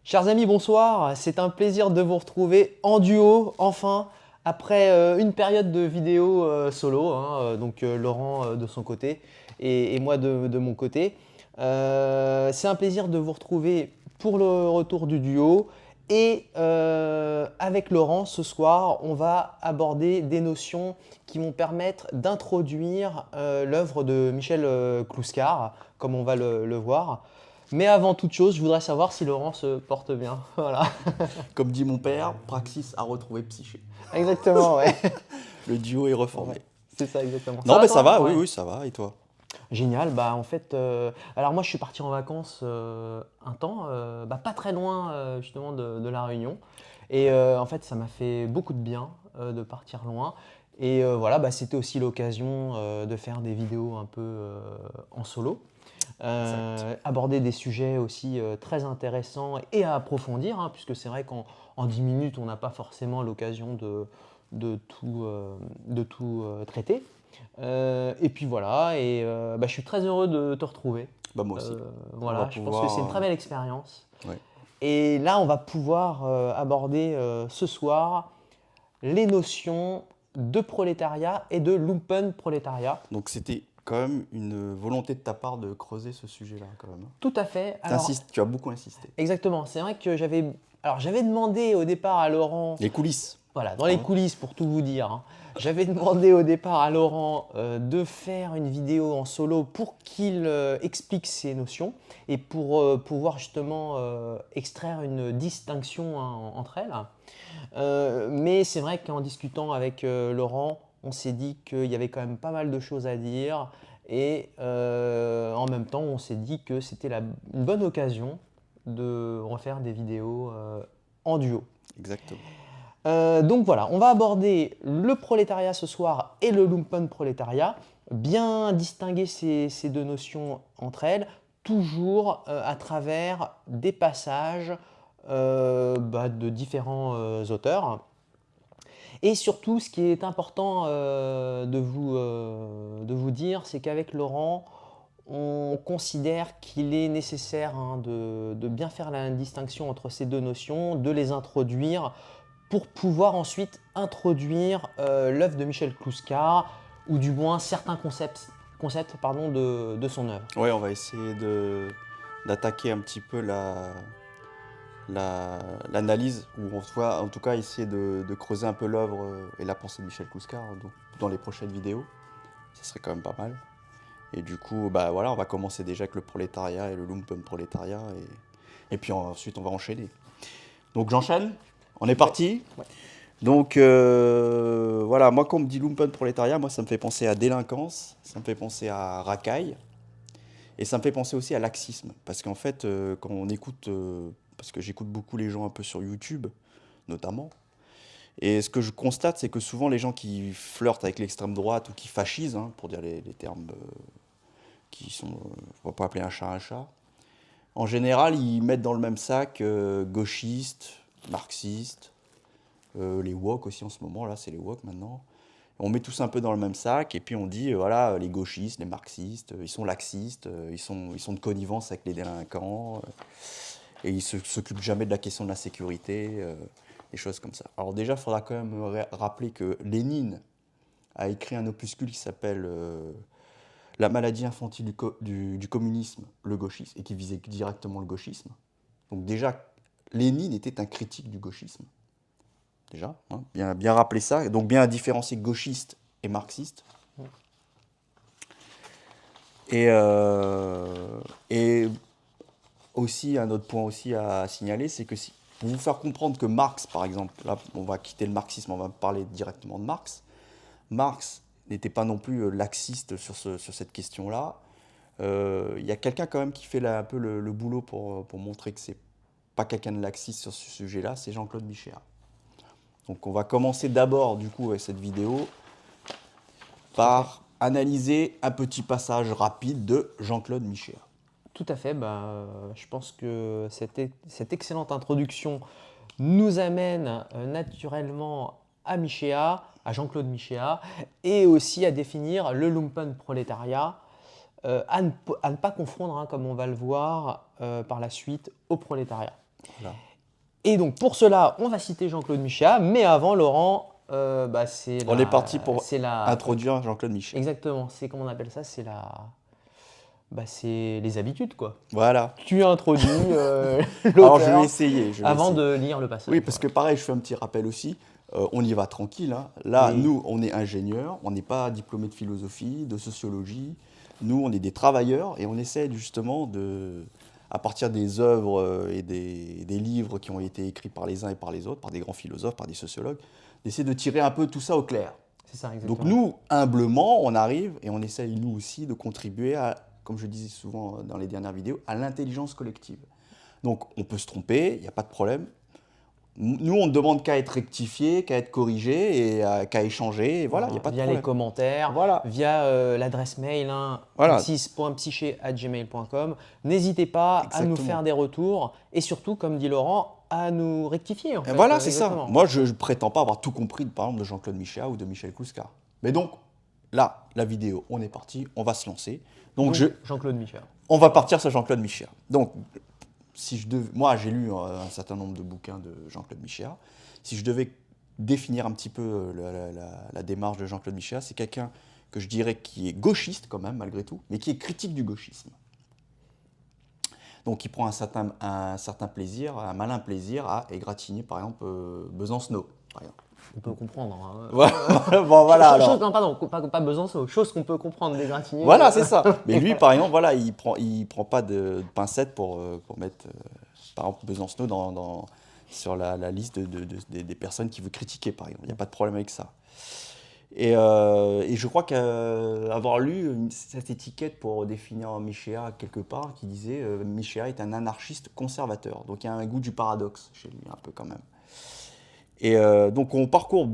Chers amis, bonsoir. C'est un plaisir de vous retrouver en duo, enfin, après une période de vidéos solo, hein, Laurent de son côté et moi de mon côté. C'est un plaisir de vous retrouver pour le retour du duo. Et avec Laurent, ce soir, on va aborder des notions qui vont permettre d'introduire l'œuvre de Michel Clouscar, comme on va le voir. Mais avant toute chose, je voudrais savoir si Laurent se porte bien. Voilà. Comme dit mon père, Praxis a retrouvé Psyché. Exactement, ouais. Le duo est Ouais, reformé. c'est ça, exactement. Ça Non, va mais ça toi? va, oui, Ouais. oui, ça va. Et toi? Génial. Bah en fait, alors moi je suis parti en vacances un temps, pas très loin justement de La Réunion. Et en fait, ça m'a fait beaucoup de bien de partir loin. Et voilà, c'était aussi l'occasion de faire des vidéos un peu en solo. Exact. Aborder des sujets aussi très intéressants et à approfondir, hein, puisque c'est vrai qu'en 10 minutes, on n'a pas forcément l'occasion de tout traiter. Et puis voilà, et je suis très heureux de te retrouver. Bah, moi aussi. On va Voilà, je pense que c'est une pouvoir. très belle expérience. Ouais. Et là, on va pouvoir aborder ce soir les notions de prolétariat et de lumpenprolétariat. Donc, c'était quand même une volonté de ta part de creuser ce sujet-là, quand même. Tout à fait. Alors, T'insistes, tu as beaucoup insisté. exactement, c'est vrai que j'avais demandé au départ à Laurent, Les coulisses. voilà, dans les Hein. coulisses pour tout vous dire, hein, j'avais demandé au départ à Laurent de faire une vidéo en solo pour qu'il explique ces notions et pour pouvoir justement extraire une distinction hein, entre elles. Mais c'est vrai qu'en discutant avec Laurent, on s'est dit qu'il y avait quand même pas mal de choses à dire et en même temps, on s'est dit que c'était une bonne occasion de refaire des vidéos en duo. Exactement. Donc voilà, on va aborder le prolétariat ce soir et le lumpenprolétariat, bien distinguer ces deux notions entre elles, toujours à travers des passages de différents auteurs. Et surtout, ce qui est important de vous dire, c'est qu'avec Laurent, on considère qu'il est nécessaire hein, de bien faire la distinction entre ces deux notions, de les introduire pour pouvoir ensuite introduire l'œuvre de Michel Clouscar, ou du moins certains concepts de son œuvre. Ouais, on va essayer d'attaquer un petit peu l'analyse, ou on va en tout cas essayer de creuser un peu l'œuvre et la pensée de Michel Clouscar dans les prochaines vidéos. Ça serait quand même pas mal. Et du coup, bah voilà, on va commencer déjà avec le prolétariat et le lumpenprolétariat, et puis ensuite on va enchaîner. Donc j'enchaîne, on est parti. Ouais. Donc voilà, moi quand on me dit lumpenprolétariat, moi ça me fait penser à délinquance, ça me fait penser à racaille, et ça me fait penser aussi à laxisme. Parce qu'en fait, quand on écoute, parce que j'écoute beaucoup les gens un peu sur YouTube, notamment, et ce que je constate, c'est que souvent les gens qui flirtent avec l'extrême droite ou qui fascisent, hein, pour dire les termes qui sont, on va pas appeler un chat, en général, ils mettent dans le même sac gauchistes, marxistes, les woke aussi en ce moment, là, c'est les woke maintenant. On met tous un peu dans le même sac et puis on dit, voilà, les gauchistes, les marxistes, ils sont laxistes, ils sont de connivence avec les délinquants, et ils ne s'occupent jamais de la question de la sécurité, des choses comme ça. Alors déjà, il faudra quand même rappeler que Lénine a écrit un opuscule qui s'appelle La maladie infantile du communisme, le gauchisme, et qui visait directement le gauchisme. Donc déjà, Lénine était un critique du gauchisme. Déjà, hein, bien rappeler ça, donc bien différencier gauchiste et marxiste. Et aussi, un autre point aussi à signaler, c'est que pour vous faire comprendre que Marx, par exemple, là on va quitter le marxisme, on va parler directement de Marx. Marx n'était pas non plus laxiste sur cette question-là. Il y a quelqu'un quand même qui fait un peu le boulot pour montrer que c'est pas quelqu'un de laxiste sur ce sujet-là, c'est Jean-Claude Michéa. Donc on va commencer d'abord du coup avec cette vidéo par analyser un petit passage rapide de Jean-Claude Michéa. Tout à fait, je pense que cette excellente introduction nous amène naturellement à Michéa, à Jean-Claude Michéa, et aussi à définir le lumpenprolétariat, à ne pas confondre, hein, comme on va le voir par la suite, au prolétariat. Voilà. Et donc pour cela, on va citer Jean-Claude Michéa, mais avant Laurent, On est parti pour c'est la, introduire Jean-Claude Michéa. exactement, c'est comment on appelle ça, c'est les habitudes quoi. Voilà. Tu introduis Alors je vais l'auteur essayer. avant de lire le passage. Oui, parce que pareil, je fais un petit rappel aussi. On y va tranquille, hein. Là, Oui. nous, on est ingénieurs, on n'est pas diplômés de philosophie, de sociologie. Nous, on est des travailleurs et on essaie justement à partir des œuvres et des livres qui ont été écrits par les uns et par les autres, par des grands philosophes, par des sociologues, d'essayer de tirer un peu tout ça au clair. C'est ça, Donc exactement. nous, humblement, on arrive et on essaye, nous aussi, de contribuer à, comme je disais souvent dans les dernières vidéos, à l'intelligence collective. Donc on peut se tromper, il n'y a pas de problème. Nous, on ne demande qu'à être rectifié, qu'à être corrigé et qu'à échanger. Et voilà, il n'y a pas de via problème. les commentaires, Voilà. via l'adresse mail Voilà. axis.psyché@gmail.com. N'hésitez pas à nous Exactement. faire des retours et surtout, comme dit Laurent, à nous rectifier. En Et fait. voilà, c'est ça. Exactement. Moi, je ne prétends pas avoir tout compris, par exemple, de Jean-Claude Michéa ou de Michel Kouska. Mais donc, là, la vidéo, on est parti, on va se lancer. Donc, Jean-Claude Michéa. on va partir sur Jean-Claude Michéa. Donc, moi, j'ai lu un certain nombre de bouquins de Jean-Claude Michéa. Si je devais définir un petit peu la démarche de Jean-Claude Michéa, c'est quelqu'un que je dirais qui est gauchiste quand même, malgré tout, mais qui est critique du gauchisme. Donc il prend un certain plaisir, un malin plaisir à égratigner par exemple Besancenot. Par exemple. On peut comprendre. Hein. Bon, voilà, Chose, alors. non, pardon, pas Besançon, chose qu'on peut comprendre des gratinés. Voilà, c'est ça. Mais lui, par exemple, voilà, il prend pas de pincettes pour mettre, par exemple, Besancenot sur la liste des personnes qu'il veut critiquer, par exemple. Il n'y a pas de problème avec ça. Et je crois qu'avoir lu cette étiquette pour définir Michéa quelque part, qui disait Michéa est un anarchiste conservateur. Donc il y a un goût du paradoxe chez lui, un peu quand même. Et donc on parcourt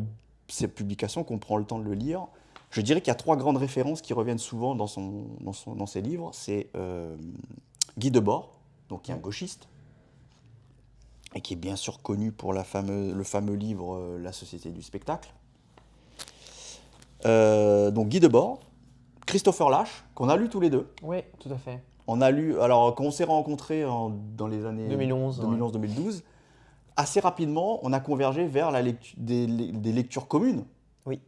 ces publications, qu'on prend le temps de le lire. Je dirais qu'il y a 3 grandes références qui reviennent souvent dans ses livres. C'est Guy Debord, donc qui est un gauchiste, et qui est bien sûr connu pour le fameux livre La Société du spectacle. Donc Guy Debord, Christopher Lasch, qu'on a lu tous les deux. Oui, tout à fait. On a lu, alors quand on s'est rencontrés dans les années 2011-2012, assez rapidement, on a convergé vers des lectures communes. Oui.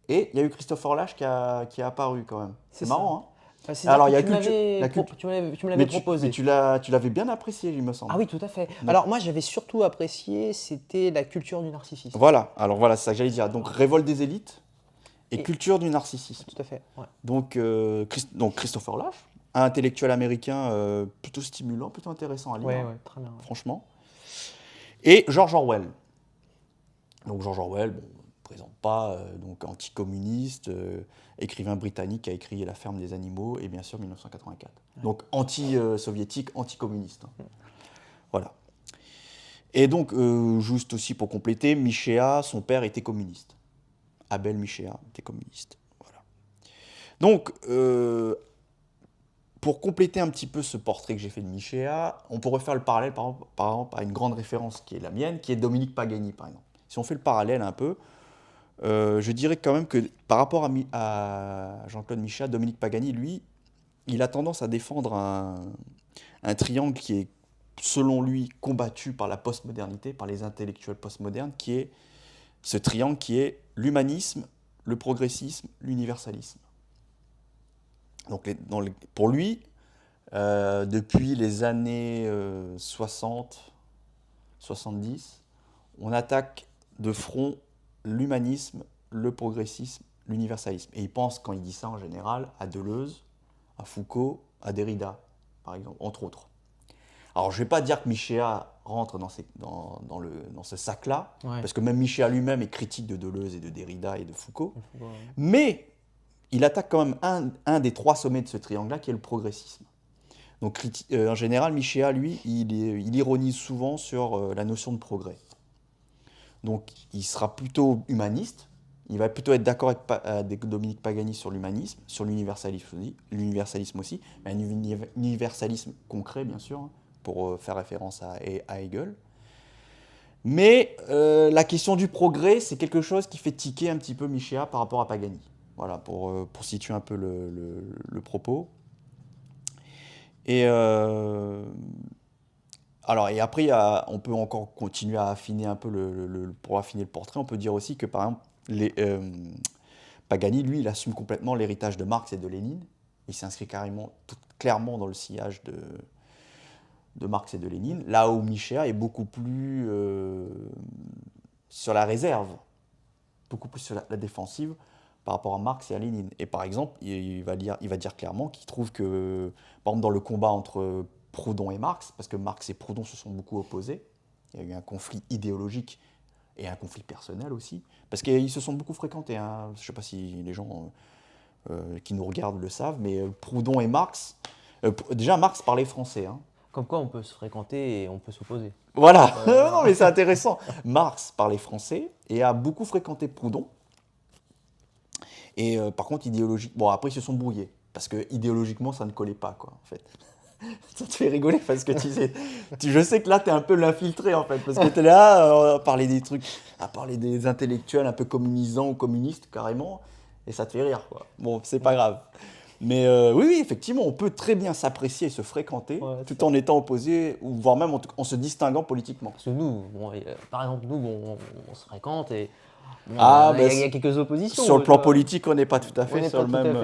Et il y a eu Christopher Lasch qui est apparu quand même. C'est marrant, hein. Alors, tu me l'avais proposé. Mais tu l'avais bien apprécié, il me semble. Ah oui, tout à fait. Donc, alors moi, j'avais surtout apprécié, c'était la culture du narcissisme. Voilà, alors voilà, c'est ça que j'allais dire. Donc, Révolte des élites et culture du narcissisme. Tout à fait, ouais. Donc Christopher Lasch, un intellectuel américain plutôt stimulant, plutôt intéressant à lire. Ouais, très bien. Ouais. Franchement. Et George Orwell. Donc George Orwell, bon, on ne présente pas, donc anticommuniste, écrivain britannique qui a écrit La ferme des animaux et bien sûr 1984. Ouais. Donc anti-soviétique, anticommuniste. Voilà. Et donc, juste aussi pour compléter, Michéa, son père était communiste. Abel Michéa était communiste. Voilà. Donc, pour compléter un petit peu ce portrait que j'ai fait de Michéa, on pourrait faire le parallèle par exemple à une grande référence qui est la mienne, qui est Dominique Pagani par exemple. Si on fait le parallèle un peu, je dirais quand même que par rapport à Jean-Claude Michéa, Dominique Pagani, lui, il a tendance à défendre un triangle qui est, selon lui, combattu par la postmodernité, par les intellectuels postmodernes, qui est ce triangle qui est l'humanisme, le progressisme, l'universalisme. Donc pour lui, depuis les années 60, 70, on attaque de front l'humanisme, le progressisme, l'universalisme. Et il pense, quand il dit ça en général, à Deleuze, à Foucault, à Derrida, par exemple, entre autres. Alors je ne vais pas dire que Michéa rentre dans ce sac-là, parce que même Michéa lui-même est critique de Deleuze et de Derrida et de Foucault, mais il attaque quand même un des 3 sommets de ce triangle-là, qui est le progressisme. Donc en général, Michéa, lui, il ironise souvent sur la notion de progrès. Donc il sera plutôt humaniste, il va plutôt être d'accord avec Dominique Pagani sur l'humanisme, sur l'universalisme aussi, mais un universalisme concret, bien sûr, hein, pour faire référence à Hegel. Mais la question du progrès, c'est quelque chose qui fait tiquer un petit peu Michéa par rapport à Pagani. Voilà, pour situer un peu le propos. Et Alors, et après, on peut encore continuer à affiner un peu pour affiner le portrait. On peut dire aussi que, par exemple, Pagani, lui, il assume complètement l'héritage de Marx et de Lénine. Il s'inscrit carrément, clairement dans le sillage de Marx et de Lénine, là où Michéa est beaucoup plus sur la réserve, beaucoup plus sur la défensive par rapport à Marx et à Lénine. Et par exemple, il va dire clairement qu'il trouve que, par exemple, dans le combat entre Proudhon et Marx, parce que Marx et Proudhon se sont beaucoup opposés, il y a eu un conflit idéologique et un conflit personnel aussi, parce qu'ils se sont beaucoup fréquentés. Hein. Je ne sais pas si les gens qui nous regardent le savent, mais Proudhon et Marx, déjà Marx parlait français. Hein. Comme quoi, on peut se fréquenter et on peut s'opposer. Voilà, non mais c'est intéressant. Marx parlait français et a beaucoup fréquenté Proudhon. Et par contre, bon après ils se sont brouillés, parce que idéologiquement ça ne collait pas, quoi, en fait. Ça te fait rigoler parce que je sais que là tu es un peu l'infiltré en fait, parce que tu es là à parler des trucs, à parler des intellectuels un peu communisants ou communistes carrément, et ça te fait rire, quoi. Bon, c'est pas grave. Mais oui, effectivement, on peut très bien s'apprécier et se fréquenter tout en étant opposés, ou voire même en se distinguant politiquement. Parce que nous, bon, par exemple, nous, bon, on se fréquente et bon, il y a quelques oppositions. Sur le plan politique, on n'est pas tout à fait sur le même.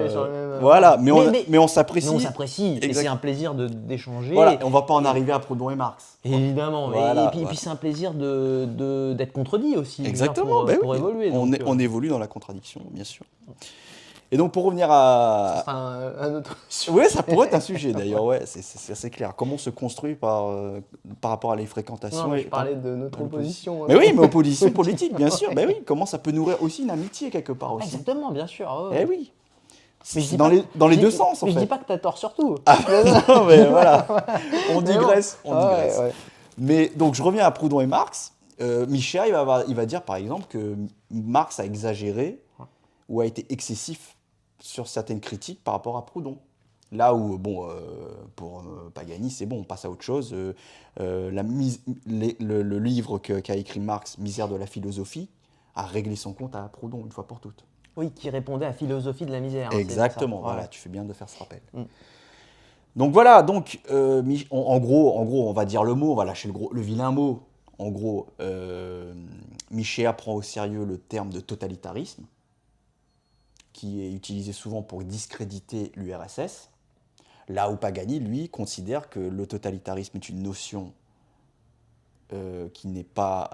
Voilà, mais on s'apprécie. Mais on s'apprécie, et c'est un plaisir d'échanger. Voilà, on ne va pas en arriver à Proudhon et Marx. Évidemment, voilà, et puis c'est un plaisir d'être contredit aussi. Exactement, pour évoluer. On évolue dans la contradiction, bien sûr. Et donc pour revenir à... Ça sera un autre sujet. Oui, ça pourrait être un sujet d'ailleurs, ouais, c'est assez clair. Comment on se construit par rapport à les fréquentations. Non, je parlais de notre opposition. Mais oui, mais opposition politique, bien sûr. Ben oui, comment ça peut nourrir aussi une amitié quelque part aussi. Exactement, bien sûr. Eh oui. Mais dans les deux sens en fait. Mais je dis pas que tu as tort sur tout. Non, mais voilà, on digresse. Ouais. Mais donc je reviens à Proudhon et Marx. Michéa, il va dire par exemple que Marx a exagéré ou a été excessif sur certaines critiques par rapport à Proudhon. Là où, bon, pour Pagani, c'est bon, on passe à autre chose. Le livre qu'a écrit Marx, Misère de la philosophie, a réglé son compte à Proudhon une fois pour toutes. Oui, qui répondait à Philosophie de la misère. Exactement, voilà, tu fais bien de faire ce rappel. Donc voilà, donc, en gros, on va dire le mot, on va lâcher le vilain mot. En gros, Michéa prend au sérieux le terme de totalitarisme, qui est utilisé souvent pour discréditer l'URSS, là où Pagani, lui, considère que le totalitarisme est une notion qui n'est pas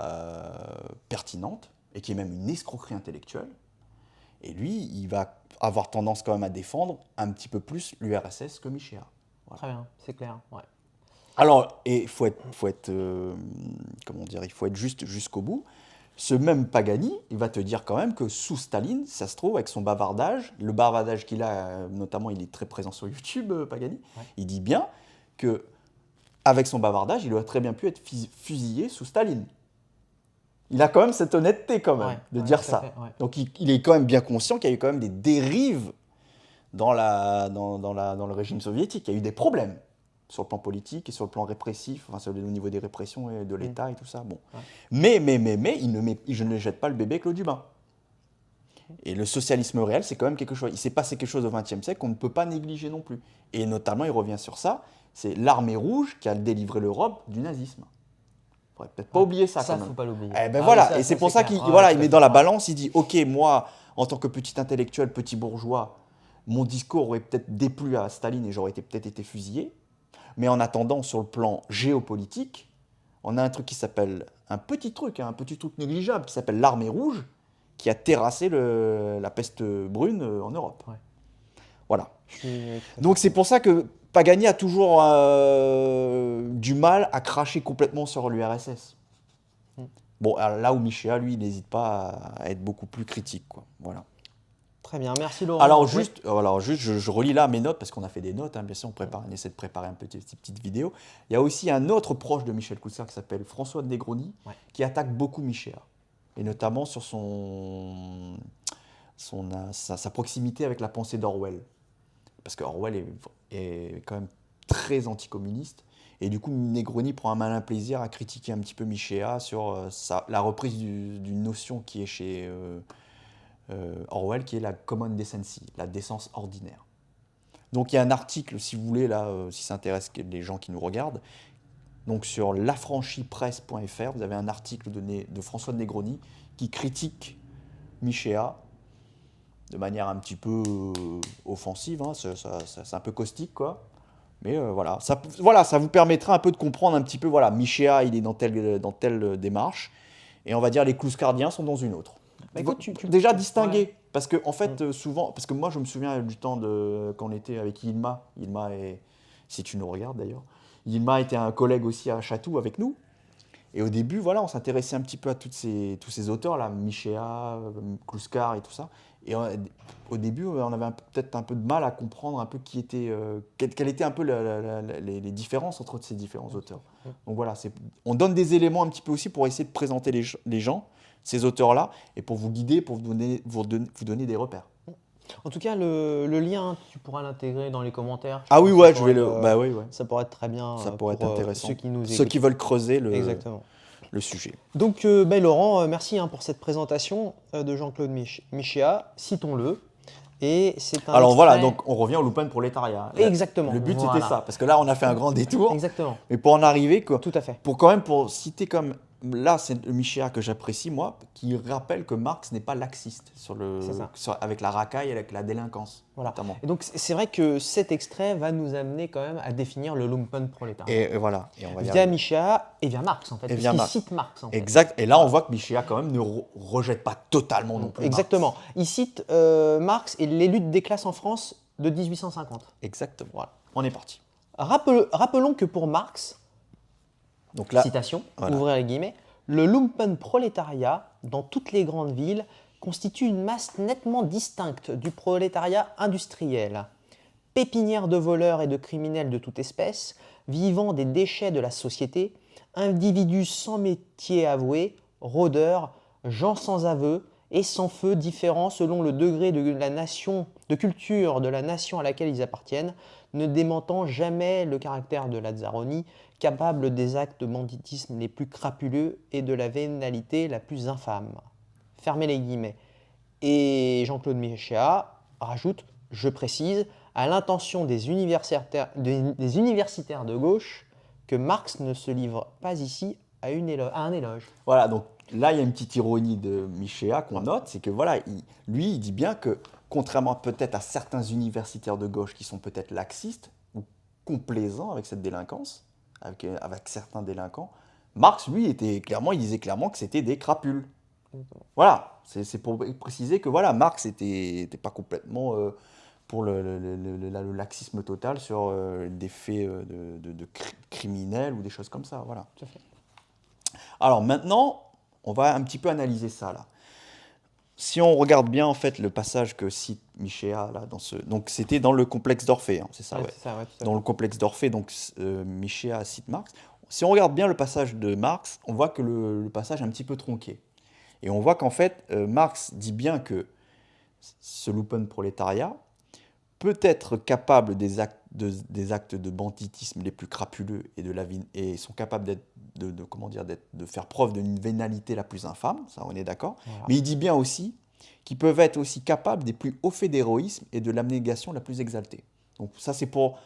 pertinente, et qui est même une escroquerie intellectuelle. Et lui, il va avoir tendance quand même à défendre un petit peu plus l'URSS que Michéa. Voilà. Très bien, c'est clair. Ouais. Alors, et il faut être juste jusqu'au bout. Ce même Pagani, il va te dire quand même que sous Staline, ça se trouve, avec son bavardage, le bavardage qu'il a, notamment, il est très présent sur YouTube, Pagani, il dit bien que avec son bavardage, il aurait très bien pu être fusillé sous Staline. Il a quand même cette honnêteté quand même de dire ça. Donc il est quand même bien conscient qu'il y a eu quand même des dérives dans le régime soviétique. Il y a eu des problèmes sur le plan politique et sur le plan répressif, enfin, au niveau des répressions et de l'État et tout ça. Bon. Mais, je ne jette pas le bébé avec l'eau du bain. Et le socialisme réel, c'est quand même quelque chose. Il s'est passé quelque chose au XXe siècle qu'on ne peut pas négliger non plus. Et notamment, il revient sur ça, c'est l'armée rouge qui a délivré l'Europe du nazisme. Il ne faudrait peut-être pas oublier ça. Ça, il ne faut pas l'oublier. Voilà, et c'est pour ça qu'il met dans la balance, il dit, ok, moi, en tant que petit intellectuel, petit bourgeois, mon discours aurait peut-être déplu à Staline et j'aurais peut-être été fusillé. Mais en attendant, sur le plan géopolitique, on a un truc qui s'appelle, un petit truc négligeable, qui s'appelle l'armée rouge, qui a terrassé la peste brune en Europe. Ouais. Voilà. Donc c'est pour ça que Pagani a toujours du mal à cracher complètement sur l'URSS. Bon, là où Michéa, lui, n'hésite pas à être beaucoup plus critique, quoi. Voilà. Très bien, merci Laurent. Alors juste, je relis là mes notes, parce qu'on a fait des notes, hein, bien sûr, on essaie de préparer une petite vidéo. Il y a aussi un autre proche de Michel Cousser qui s'appelle François de Negroni, qui attaque beaucoup Michéa, et notamment sur sa proximité avec la pensée d'Orwell. Parce qu'Orwell est quand même très anticommuniste, et du coup Negroni prend un malin plaisir à critiquer un petit peu Michéa sur la reprise d'une notion qui est chez... Orwell, qui est la common decency, la décence ordinaire. Donc il y a un article, si vous voulez, là, si ça intéresse les gens qui nous regardent, Donc sur l'affranchipresse.fr, vous avez un article de François de Negroni qui critique Michéa de manière un petit peu offensive, hein. C'est un peu caustique, quoi. Mais voilà, ça vous permettra un peu de comprendre un petit peu, voilà, Michéa, il est dans telle démarche, et on va dire les Clouscardiens sont dans une autre. Bah, écoute, Déjà distinguer, ouais. parce que en fait, souvent, parce que moi je me souviens du temps quand on était avec Yilma, si tu nous regardes d'ailleurs, Yilma était un collègue aussi à Chatou avec nous, et au début, voilà, on s'intéressait un petit peu à tous ces auteurs-là, Michéa, Clouscar et tout ça. Et au début, on avait peut-être un peu de mal à comprendre un peu quelles étaient un peu les différences entre ces différents auteurs. Donc voilà, on donne des éléments un petit peu aussi pour essayer de présenter les gens, ces auteurs-là, et pour vous guider, pour vous donner des repères. En tout cas, le lien, tu pourras l'intégrer dans les commentaires. Ah oui, pense que ouais, ça pourrait être, bah oui, ouais. ça pourrait être très bien Ça pourrait être pour intéressant. ceux qui nous Ceux écoutent. qui veulent creuser Exactement. le sujet. Donc, Laurent, merci pour cette présentation de Jean-Claude Michéa. Citons-le. Et c'est un Alors voilà, extrait- donc on revient au Lupin de prolétariat. Exactement. Le but Voilà. c'était ça, parce que là on a fait un grand détour. Exactement. Mais pour en arriver, quoi, Tout à fait. pour citer comme là, c'est le Michéa que j'apprécie moi, qui rappelle que Marx n'est pas laxiste C'est ça. avec la racaille, avec la délinquance, Voilà. notamment. Et donc, c'est vrai que cet extrait va nous amener quand même à définir le lumpenprolétariat. Et voilà, et on va y Via arriver. Michéa et via Marx, en fait. Et via Puisqu'il Marx. cite Marx, en fait. Exact. Et là, on voit que Michéa quand même ne rejette pas totalement non plus. Exactement. Marx. Il cite Marx et les luttes des classes en France de 1850. Exactement. Voilà. On est parti. Rappelons que pour Marx, Donc là, citation, voilà. ouvrez les guillemets, le lumpenprolétariat, dans toutes les grandes villes, constitue une masse nettement distincte du prolétariat industriel. Pépinière de voleurs et de criminels de toute espèce, vivant des déchets de la société, individus sans métier avoué, rôdeurs, gens sans aveu et sans feu différents selon le degré de culture de la nation à laquelle ils appartiennent, ne démentant jamais le caractère de Lazzaroni, capable des actes de banditisme les plus crapuleux et de la vénalité la plus infâme. Fermez les guillemets. Et Jean-Claude Michéa rajoute, je précise, à l'intention des universitaires de gauche, que Marx ne se livre pas ici à un éloge. Voilà, donc là, il y a une petite ironie de Michéa qu'on note, c'est que voilà, lui, il dit bien que, contrairement peut-être à certains universitaires de gauche qui sont peut-être laxistes ou complaisants avec cette délinquance, avec certains délinquants, Marx, lui, il disait clairement que c'était des crapules. Voilà, c'est pour préciser que voilà, Marx n'était pas complètement pour le laxisme total sur des faits criminels ou des choses comme ça. Voilà. Tout à fait. Alors maintenant, on va un petit peu analyser ça là. Si on regarde bien en fait le passage que cite Michéa là, donc c'était dans le complexe d'Orphée, hein, c'est ça, Ouais, ouais. c'est ça, ouais, tout à Dans fait. le complexe d'Orphée, donc Michéa cite Marx. Si on regarde bien le passage de Marx, on voit que le passage est un petit peu tronqué. Et on voit qu'en fait, Marx dit bien que ce lumpenprolétariat peut être capable des actes de banditisme les plus crapuleux et sont capables de faire preuve d'une vénalité la plus infâme, ça on est d'accord. Voilà. Mais il dit bien aussi qu'ils peuvent être aussi capables des plus hauts faits d'héroïsme et de l'abnégation la plus exaltée. Donc ça c'est pour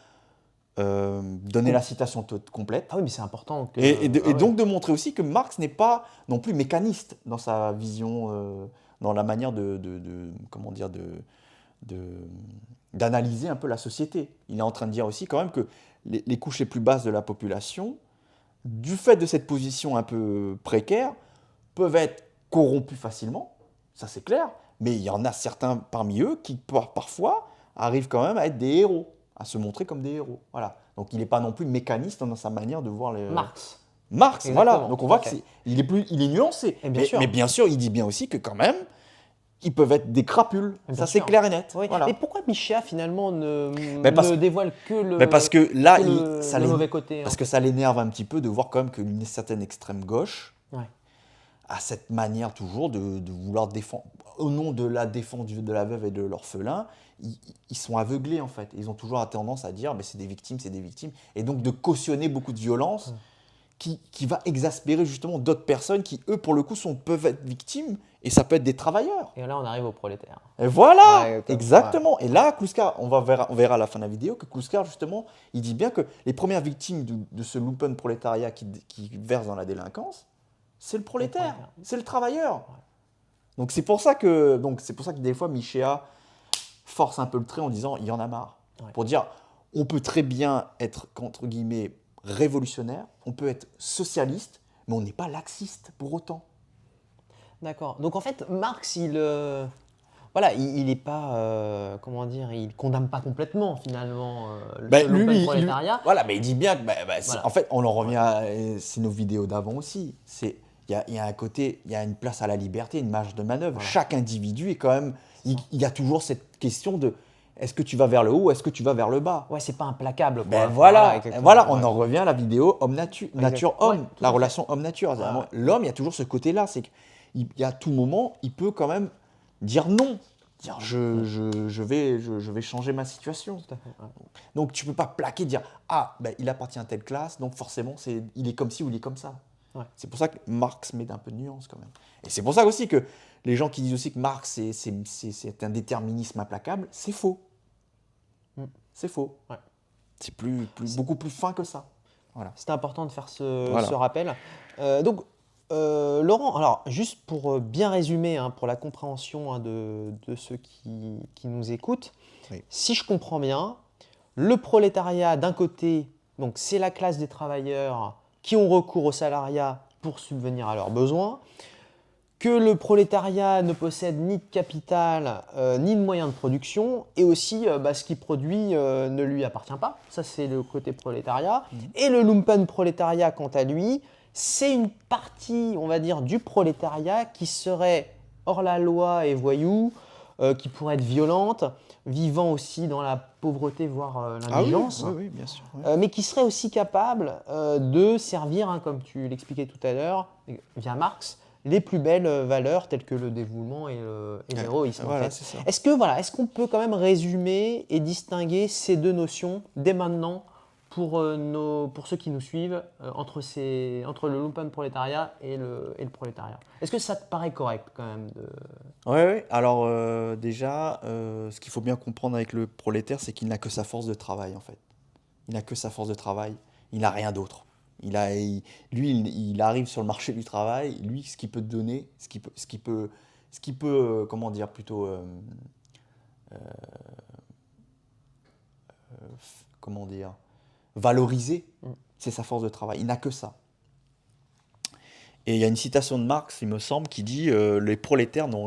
donner la citation complète. Ah oui, mais c'est important que... Et ah ouais. donc de montrer aussi que Marx n'est pas non plus mécaniste dans sa vision, dans la manière d'analyser un peu la société. Il est en train de dire aussi quand même que les couches les plus basses de la population, du fait de cette position un peu précaire, peuvent être corrompues facilement, ça c'est clair, mais il y en a certains parmi eux qui parfois arrivent quand même à être des héros, à se montrer comme des héros. Voilà. Donc il n'est pas non plus mécaniste dans sa manière de voir les... Marx. Marx, Exactement, voilà. Donc on voit qu'il est nuancé. Et bien sûr. Mais bien sûr, il dit bien aussi que quand même, ils peuvent être des crapules. Bien Ça, c'est sûr. clair et net. Oui. Voilà. Et pourquoi Michéa finalement parce- ne dévoile que le, parce que là, le mauvais côté parce en que fait. ça l'énerve un petit peu de voir quand même qu'une certaine extrême gauche Ouais. a cette manière toujours de vouloir défendre, au nom de la défense de la veuve et de l'orphelin, ils sont aveuglés en fait. Ils ont toujours la tendance à dire mais c'est des victimes. Et donc de cautionner beaucoup de violence qui va exaspérer justement d'autres personnes qui, eux, pour le coup, peuvent être victimes et ça peut être des travailleurs. Et là, on arrive aux prolétaires. Et voilà, Ouais, exactement. Et là, Kluskar, on verra à la fin de la vidéo que Kluskar, justement, il dit bien que les premières victimes de ce lumpen prolétariat qui verse dans la délinquance, c'est le prolétaire, c'est le travailleur. Donc c'est pour ça que des fois Michéa force un peu le trait en disant il y en a marre. Ouais. Pour dire on peut très bien être entre guillemets révolutionnaire, on peut être socialiste, mais on n'est pas laxiste pour autant. D'accord. Donc en fait, Marx, voilà, il est pas, comment dire, il condamne pas complètement finalement ce lumpen prolétariat. Voilà, mais il dit bien que Voilà. en fait, on en revient à c'est nos vidéos d'avant aussi. Il y a un côté, il y a une place à la liberté, une marge de manœuvre. Voilà. Chaque individu est quand même, il y a toujours cette question de est-ce que tu vas vers le haut ou est-ce que tu vas vers le bas? Ouais, c'est pas implacable. Quoi. Ben voilà, exactement. voilà, on Ouais. en revient à la vidéo nature-homme, Ouais, tout la à fait. relation homme-nature. Ouais. L'homme, il y a toujours ce côté-là, c'est qu'il y a à tout moment, il peut quand même dire non, dire je vais changer ma situation. Tout à fait. Ouais. Donc tu peux pas plaquer, dire ah ben, il appartient à telle classe, donc forcément il est comme ci ou il est comme ça. Ouais. C'est pour ça que Marx met un peu de nuance quand même. Et c'est pour ça aussi que les gens qui disent aussi que Marx c'est un déterminisme implacable, c'est faux. C'est faux. Ouais. C'est beaucoup plus fin que ça. Voilà. C'était important de faire Voilà. ce rappel. Donc, Laurent, alors juste pour bien résumer, hein, pour la compréhension hein, de ceux qui nous écoutent, Oui. si je comprends bien, le prolétariat d'un côté, donc c'est la classe des travailleurs qui ont recours au salariat pour subvenir à leurs besoins, que le prolétariat ne possède ni de capital ni de moyens de production, et aussi ce qu'il produit ne lui appartient pas. Ça, c'est le côté prolétariat. Et le lumpen prolétariat, quant à lui, c'est une partie, on va dire, du prolétariat qui serait hors la loi et voyou, qui pourrait être violente, vivant aussi dans la pauvreté, voire l'indigence. Oui, bien sûr. Oui. Mais qui serait aussi capable de servir, hein, comme tu l'expliquais tout à l'heure, via Marx, les plus belles valeurs telles que le dévouement et l'héroïsme. Voilà, en fait. c'est ça. Est-ce qu'on peut quand même résumer et distinguer ces deux notions dès maintenant pour ceux qui nous suivent entre le lumpen prolétariat et le prolétariat? Est-ce que ça te paraît correct quand même Oui. Alors déjà, ce qu'il faut bien comprendre avec le prolétaire, c'est qu'il n'a que sa force de travail en fait. Il n'a que sa force de travail. Il n'a rien d'autre. Il arrive sur le marché du travail. Lui, ce qu'il peut te donner, ce qu'il peut, comment dire, plutôt, comment dire, valoriser, c'est sa force de travail. Il n'a que ça. Et il y a une citation de Marx, il me semble, qui dit les prolétaires n'ont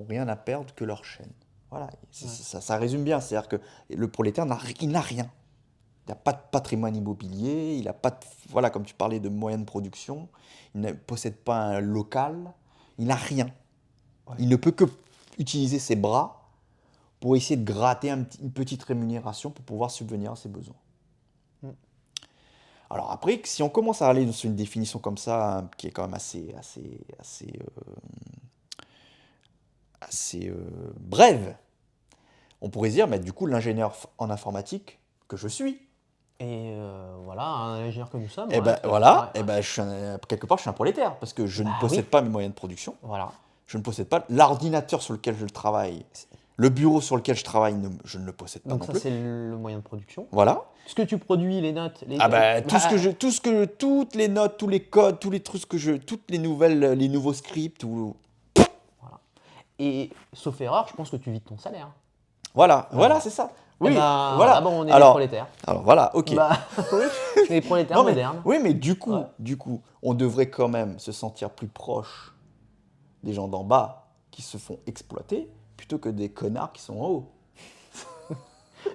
rien à perdre que leur chaîne. Voilà, ça résume bien. C'est-à-dire que le prolétaire il n'a rien. Il n'a pas de patrimoine immobilier, il n'a pas de, voilà, comme tu parlais de moyens de production, il ne possède pas un local, il n'a rien. Ouais. Il ne peut que utiliser ses bras pour essayer de gratter une petite rémunération pour pouvoir subvenir à ses besoins. Alors après, si on commence à aller sur une définition comme ça, hein, qui est quand même assez brève, on pourrait dire, mais du coup, l'ingénieur en informatique que je suis, Et voilà, un ingénieur que nous sommes. et ben voilà, et ben quelque part je suis un prolétaire parce que je ne possède pas mes moyens de production. Voilà. Je ne possède pas l'ordinateur sur lequel je travaille, le bureau sur lequel je travaille, je ne le possède pas Donc non ça plus. c'est le moyen de production. Voilà. Ce que tu produis, les notes, Toutes les notes, tous les codes, tous les trucs toutes les nouvelles, les nouveaux scripts Et sauf erreur, je pense que tu vides ton salaire. voilà, c'est ça. Oui, Eh ben, voilà. bon, on est des prolétaires. Alors voilà, ok. Oui, des prolétaires Non, mais, modernes. oui, mais du coup, Ouais. on devrait quand même se sentir plus proche des gens d'en bas qui se font exploiter plutôt que des connards qui sont en haut.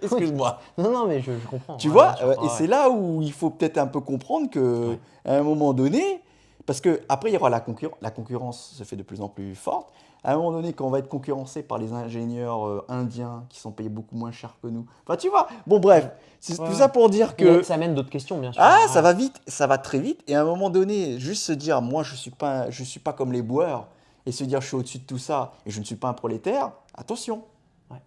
Excuse-moi. Non, mais je comprends. Tu Ouais, vois, bien sûr. et c'est là où il faut peut-être un peu comprendre que à un moment donné, parce que après il y aura la concurrence se fait de plus en plus forte. À un moment donné, quand on va être concurrencé par les ingénieurs indiens qui sont payés beaucoup moins cher que nous. Enfin, tu vois. Bon, bref, c'est tout ça pour dire que Ça amène d'autres questions, bien sûr. ça va vite, ça va très vite. Et à un moment donné, juste se dire, moi, je suis pas comme les boueurs, et se dire, je suis au-dessus de tout ça, et je ne suis pas un prolétaire. Attention. Ouais.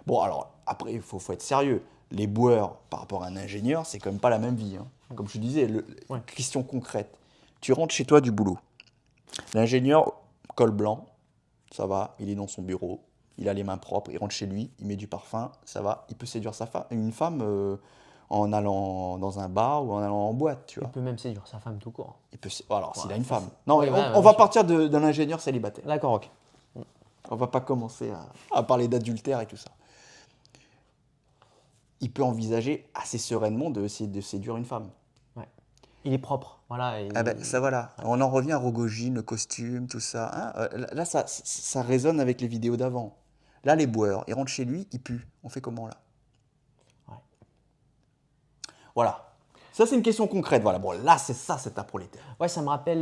Bon, alors après, il faut être sérieux. les boueurs par rapport à un ingénieur, c'est quand même pas la même vie, hein. Comme je te disais, Ouais. question concrète. Tu rentres chez toi du boulot. L'ingénieur, col blanc, ça va, il est dans son bureau, il a les mains propres, il rentre chez lui, il met du parfum, ça va, il peut séduire une femme en allant dans un bar ou en allant en boîte, tu Il vois. peut même séduire sa femme tout court. Alors, s'il Ouais, a une ça, femme. Non, oui, mais ouais, on bien va sûr. partir d'un ingénieur célibataire. D'accord, ok. On va pas commencer à parler d'adultère et tout ça. Il peut envisager assez sereinement d'essayer de séduire une femme. Ouais. Il est propre, voilà. Ah ben, ça voilà, on en revient à Rogojin, le costume, tout ça, hein. Là, ça résonne avec les vidéos d'avant. Là, les boueurs, ils rentrent chez lui, ils puent. On fait comment là? Ouais. Voilà. Ça, c'est une question concrète. Voilà. Bon, là, c'est un prolétaire. Ouais, ça me rappelle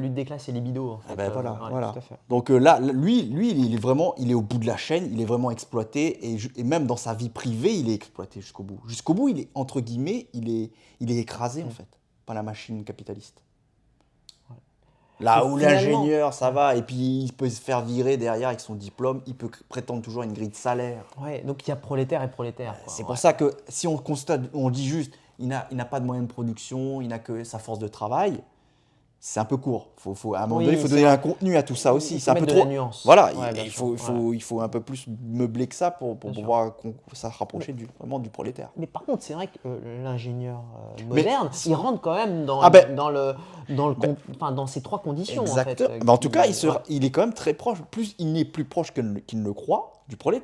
lutte des classes et libido, en fait. Ah ben voilà, Ouais, voilà. tout à fait. Donc là, lui, il est au bout de la chaîne, il est vraiment exploité, et même dans sa vie privée, il est exploité jusqu'au bout. Jusqu'au bout, il est, entre guillemets, il est écrasé, en fait, par la machine capitaliste. Là Et où finalement- l'ingénieur, ça va, et puis il peut se faire virer derrière avec son diplôme, il peut prétendre toujours à une grille de salaire. Ouais, donc il y a prolétaire et prolétaire, quoi. C'est Ouais. pour ça que si on constate, on dit juste, il n'a pas de moyens de production, il n'a que sa force de travail, c'est un peu court. À un moment Oui, donné, il faut c'est donner vrai. un contenu à tout ça aussi. Il C'est un faut peu mettre de trop. la nuance. Voilà, Ouais, bien il sûr. il faut un peu plus meubler que ça pour Bien sûr. pouvoir ça rapprocher vraiment du prolétaire. Mais par contre, c'est vrai que l'ingénieur Mais- moderne, il rentre quand même dans, Ah ben- dans ces trois conditions, Exact. en fait. Mais en tout cas, ouais. il est quand même très proche. Il n'est plus proche qu'il ne le croit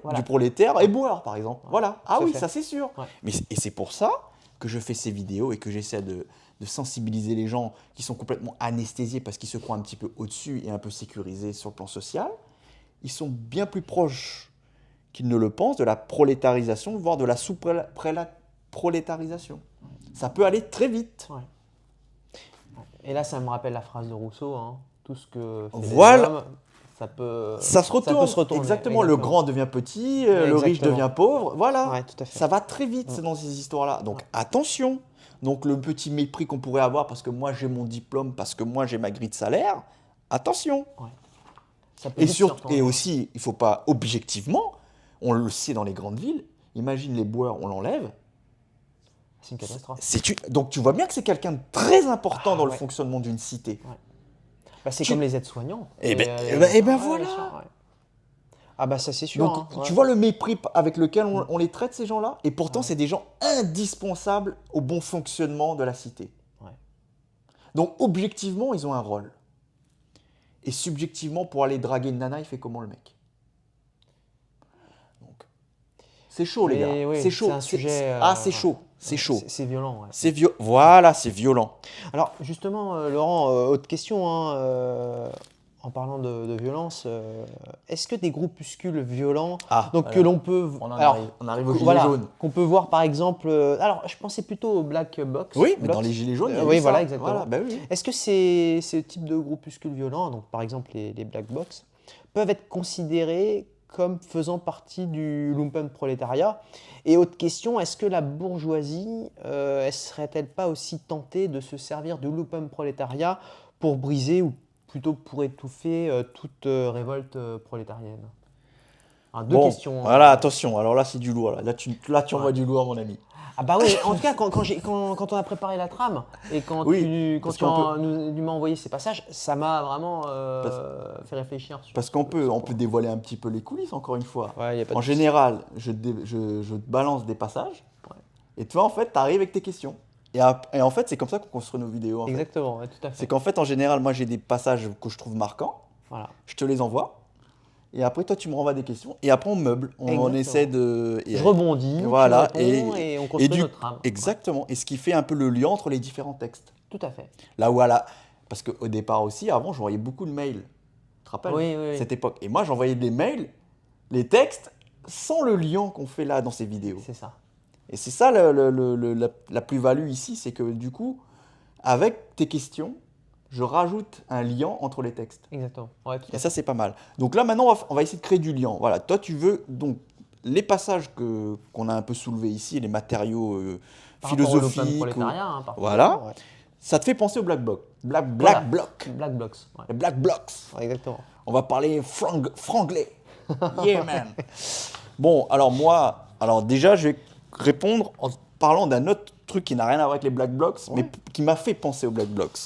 Voilà. du prolétaire et boueur, par exemple. Ouais, Voilà. Ah tout à oui, fait. ça c'est sûr. Ouais. Et c'est pour ça que je fais ces vidéos et que j'essaie de sensibiliser les gens qui sont complètement anesthésiés parce qu'ils se croient un petit peu au-dessus et un peu sécurisés sur le plan social. Ils sont bien plus proches qu'ils ne le pensent de la prolétarisation, voire de la sous-prolétarisation. Ça peut aller très vite. Ouais. Et là, ça me rappelle la phrase de Rousseau, hein. Tout ce que fait Voilà. les hommes, ça peut Ça peut se se retourner. Exactement. Le grand devient petit, Ouais, le riche exactement. devient pauvre. Voilà. Ouais, tout à fait. Ça va très vite dans ces histoires-là. Donc attention. Donc le petit mépris qu'on pourrait avoir parce que moi j'ai mon diplôme, parce que moi j'ai ma grille de salaire, attention. Ça peut Et, vite se retourner. et aussi, il ne faut pas objectivement, on le sait dans les grandes villes, imagine les boueurs, on l'enlève. C'est une catastrophe. Donc tu vois bien que c'est quelqu'un de très important dans le ouais. fonctionnement d'une cité. Bah, c'est comme les aides-soignants. Eh ben- Et, eh ben- eh ben ouais, voilà. bien sûr, ouais. Ah bah ça c'est sûr. Donc hein. tu Ouais. vois le mépris avec lequel on les traite, ces gens-là, et pourtant c'est des gens indispensables au bon fonctionnement de la cité. Ouais. Donc objectivement, ils ont un rôle. Et subjectivement, pour aller draguer une nana, il fait comment le mec? Donc, c'est chaud les Mais gars, oui, c'est chaud. c'est un sujet, c'est chaud, c'est Ouais, chaud. C'est violent. Ouais. Voilà, c'est violent. Alors justement, Laurent, autre question, hein, en parlant de violence, est-ce que des groupuscules violents, donc que l'on peut, On alors, arrive aux gilets voilà, jaunes. qu'on peut voir par exemple, alors je pensais plutôt au Black Box. Oui, mais Blocs. dans les gilets jaunes, il y a oui, eu voilà, ça. exactement. Voilà, bah oui. Est-ce que ces types de groupuscules violents, donc par exemple les Black Box, peuvent être considérés comme faisant partie du lumpenprolétariat? Et autre question, est-ce que la bourgeoisie elle serait-elle pas aussi tentée de se servir du lumpenprolétariat pour briser ou plutôt pour étouffer toute révolte prolétarienne? Alors, deux Bon, questions. voilà, attention. Alors là, c'est du lourd. Là, tu envoies du lourd, mon ami. Ah bah oui, en tout cas, quand on a préparé la trame et quand Oui, parce tu qu'on m'as envoyé ces passages, ça m'a vraiment fait réfléchir. Parce qu'on peut dévoiler un petit peu les coulisses, encore une fois. Ouais, y a pas de En souci. général, je te balance des passages. Et toi, en fait, tu arrives avec tes questions. Et en fait, c'est comme ça qu'on construit nos vidéos. En fait. Exactement, ouais, tout à C'est fait. qu'en fait, en général, moi, j'ai des passages que je trouve marquants. Voilà. Je te les envoie. Et après, toi, tu me renvoies des questions. Et après, on meuble. On Exactement. essaie de. Je rebondis, voilà, tu réponds et on construit notre trame. Exactement. Et ce qui fait un peu le lien entre les différents textes. Tout à fait. Là où, parce qu'au départ aussi, avant, j'envoyais beaucoup de mails. Tu te rappelles Oui, oui, oui. cette époque. Et moi, j'envoyais des mails, les textes, sans le lien qu'on fait là dans ces vidéos. C'est ça. Et c'est ça la plus-value ici, c'est que du coup, avec tes questions, je rajoute un lien entre les textes. Exactement. Ouais, tout à Et fait. ça, c'est pas mal. Donc là, maintenant, on va essayer de créer du lien. Voilà, toi, tu veux donc les passages qu'on a un peu soulevés ici, les matériaux Par rapport au philosophiques. prolétariat, hein, par Voilà. contre, ouais. Ça te fait penser au Black Bloc. Black Voilà. Bloc. Black Box. Ouais. Les Black Blocs. Ouais, exactement. On va parler franglais. Yeah, man. Bon, alors moi, déjà, je vais répondre en parlant d'un autre truc qui n'a rien à voir avec les Black Blocs, mais Ouais. qui m'a fait penser aux Black Blocs.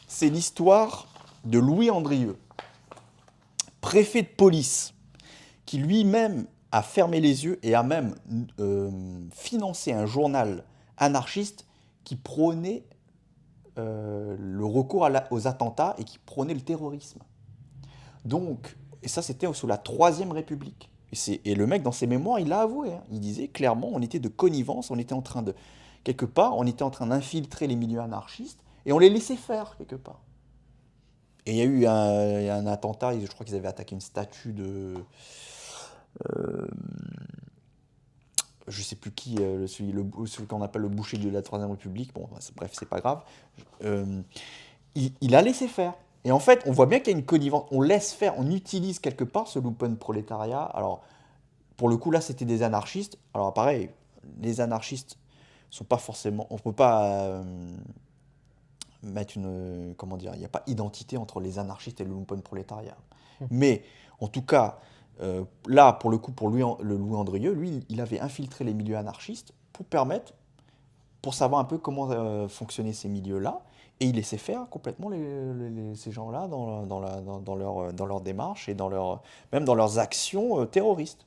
C'est l'histoire de Louis Andrieux, préfet de police, qui lui-même a fermé les yeux et a même financé un journal anarchiste qui prônait le recours aux attentats et qui prônait le terrorisme. Donc, et ça c'était sous la Troisième République. Et le mec dans ses mémoires, il l'a avoué. Hein. Il disait clairement, on était de connivence, on était en train de, quelque part, on était en train d'infiltrer les milieux anarchistes et on les laissait faire quelque part. Et il y a eu un attentat, je crois qu'ils avaient attaqué une statue de... je sais plus qui, celui qu'on appelle le boucher de la Troisième République, bon, bref, c'est pas grave. Il a laissé faire. Et en fait, on voit bien qu'il y a une connivence. On laisse faire, on utilise quelque part ce lumpenprolétariat. Alors, pour le coup, là, c'était des anarchistes. Alors, pareil, les anarchistes sont pas forcément... On peut pas mettre une... comment dire, il n'y a pas identité entre les anarchistes et le lumpenprolétariat. Mais, en tout cas, là, pour le coup, pour Louis Andrieux, lui, il avait infiltré les milieux anarchistes pour savoir un peu comment fonctionnaient ces milieux-là. Et il laissait faire complètement ces gens-là dans leur démarche et même dans leurs actions terroristes.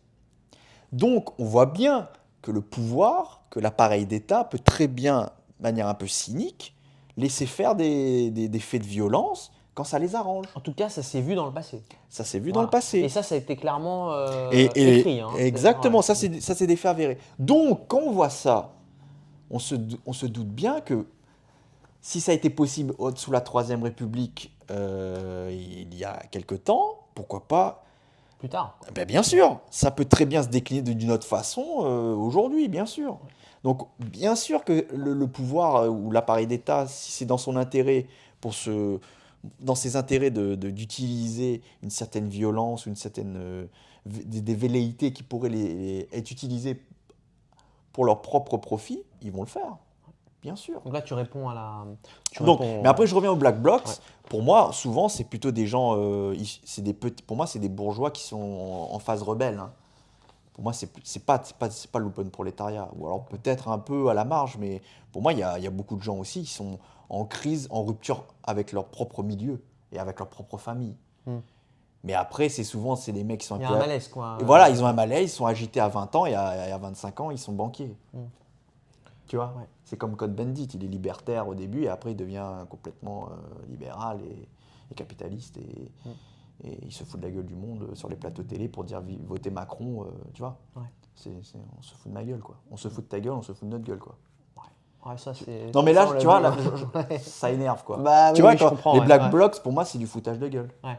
Donc, on voit bien que le pouvoir, que l'appareil d'État peut très bien, de manière un peu cynique, laisser faire des faits de violence quand ça les arrange. En tout cas, ça s'est vu dans le passé. Ça s'est vu dans Voilà. le passé. Et ça a été clairement Et écrit. Hein. exactement, Ouais. ça c'est des faits avérés. Donc, quand on voit ça, on se doute bien que si ça a été possible sous la Troisième République il y a quelque temps, pourquoi pas Plus tard. ben bien sûr, ça peut très bien se décliner d'une autre façon aujourd'hui, bien sûr. Donc, bien sûr que le pouvoir ou l'appareil d'État, si c'est dans son intérêt, dans ses intérêts d'utiliser une certaine violence ou une certaine, des velléités qui pourraient être utilisées pour leur propre profit, ils vont le faire. Bien sûr. Donc là, tu réponds à la. Donc, mais après, je reviens aux Black Blocs. Ouais. Pour moi, souvent, c'est plutôt des gens. Pour moi, c'est des bourgeois qui sont en phase rebelle. Hein. Pour moi, c'est pas le lumpenprolétariat. Ou alors peut-être un peu à la marge, mais pour moi, il y a beaucoup de gens aussi qui sont en crise, en rupture avec leur propre milieu et avec leur propre famille. Mais après, c'est des mecs qui sont un Il y peu. a un malaise, quoi. Et voilà, ils ont un malaise, ils sont agités à 20 ans et à 25 ans, ils sont banquiers. Tu vois, Ouais. c'est comme Cohn-Bendit, il est libertaire au début et après il devient complètement libéral et capitaliste et il se fout de la gueule du monde sur les plateaux télé pour dire votez Macron, tu vois. Ouais. On se fout de ma gueule quoi. On se fout de ta gueule, on se fout de notre gueule quoi. Ouais, ça, c'est. Non mais là, ça, on tu l'a vois, vu, là, hein. ça énerve quoi. Bah, Tu oui, vois, oui, je comprends, les ouais, Black ouais. Blocs, pour moi, c'est du foutage de gueule. Ouais.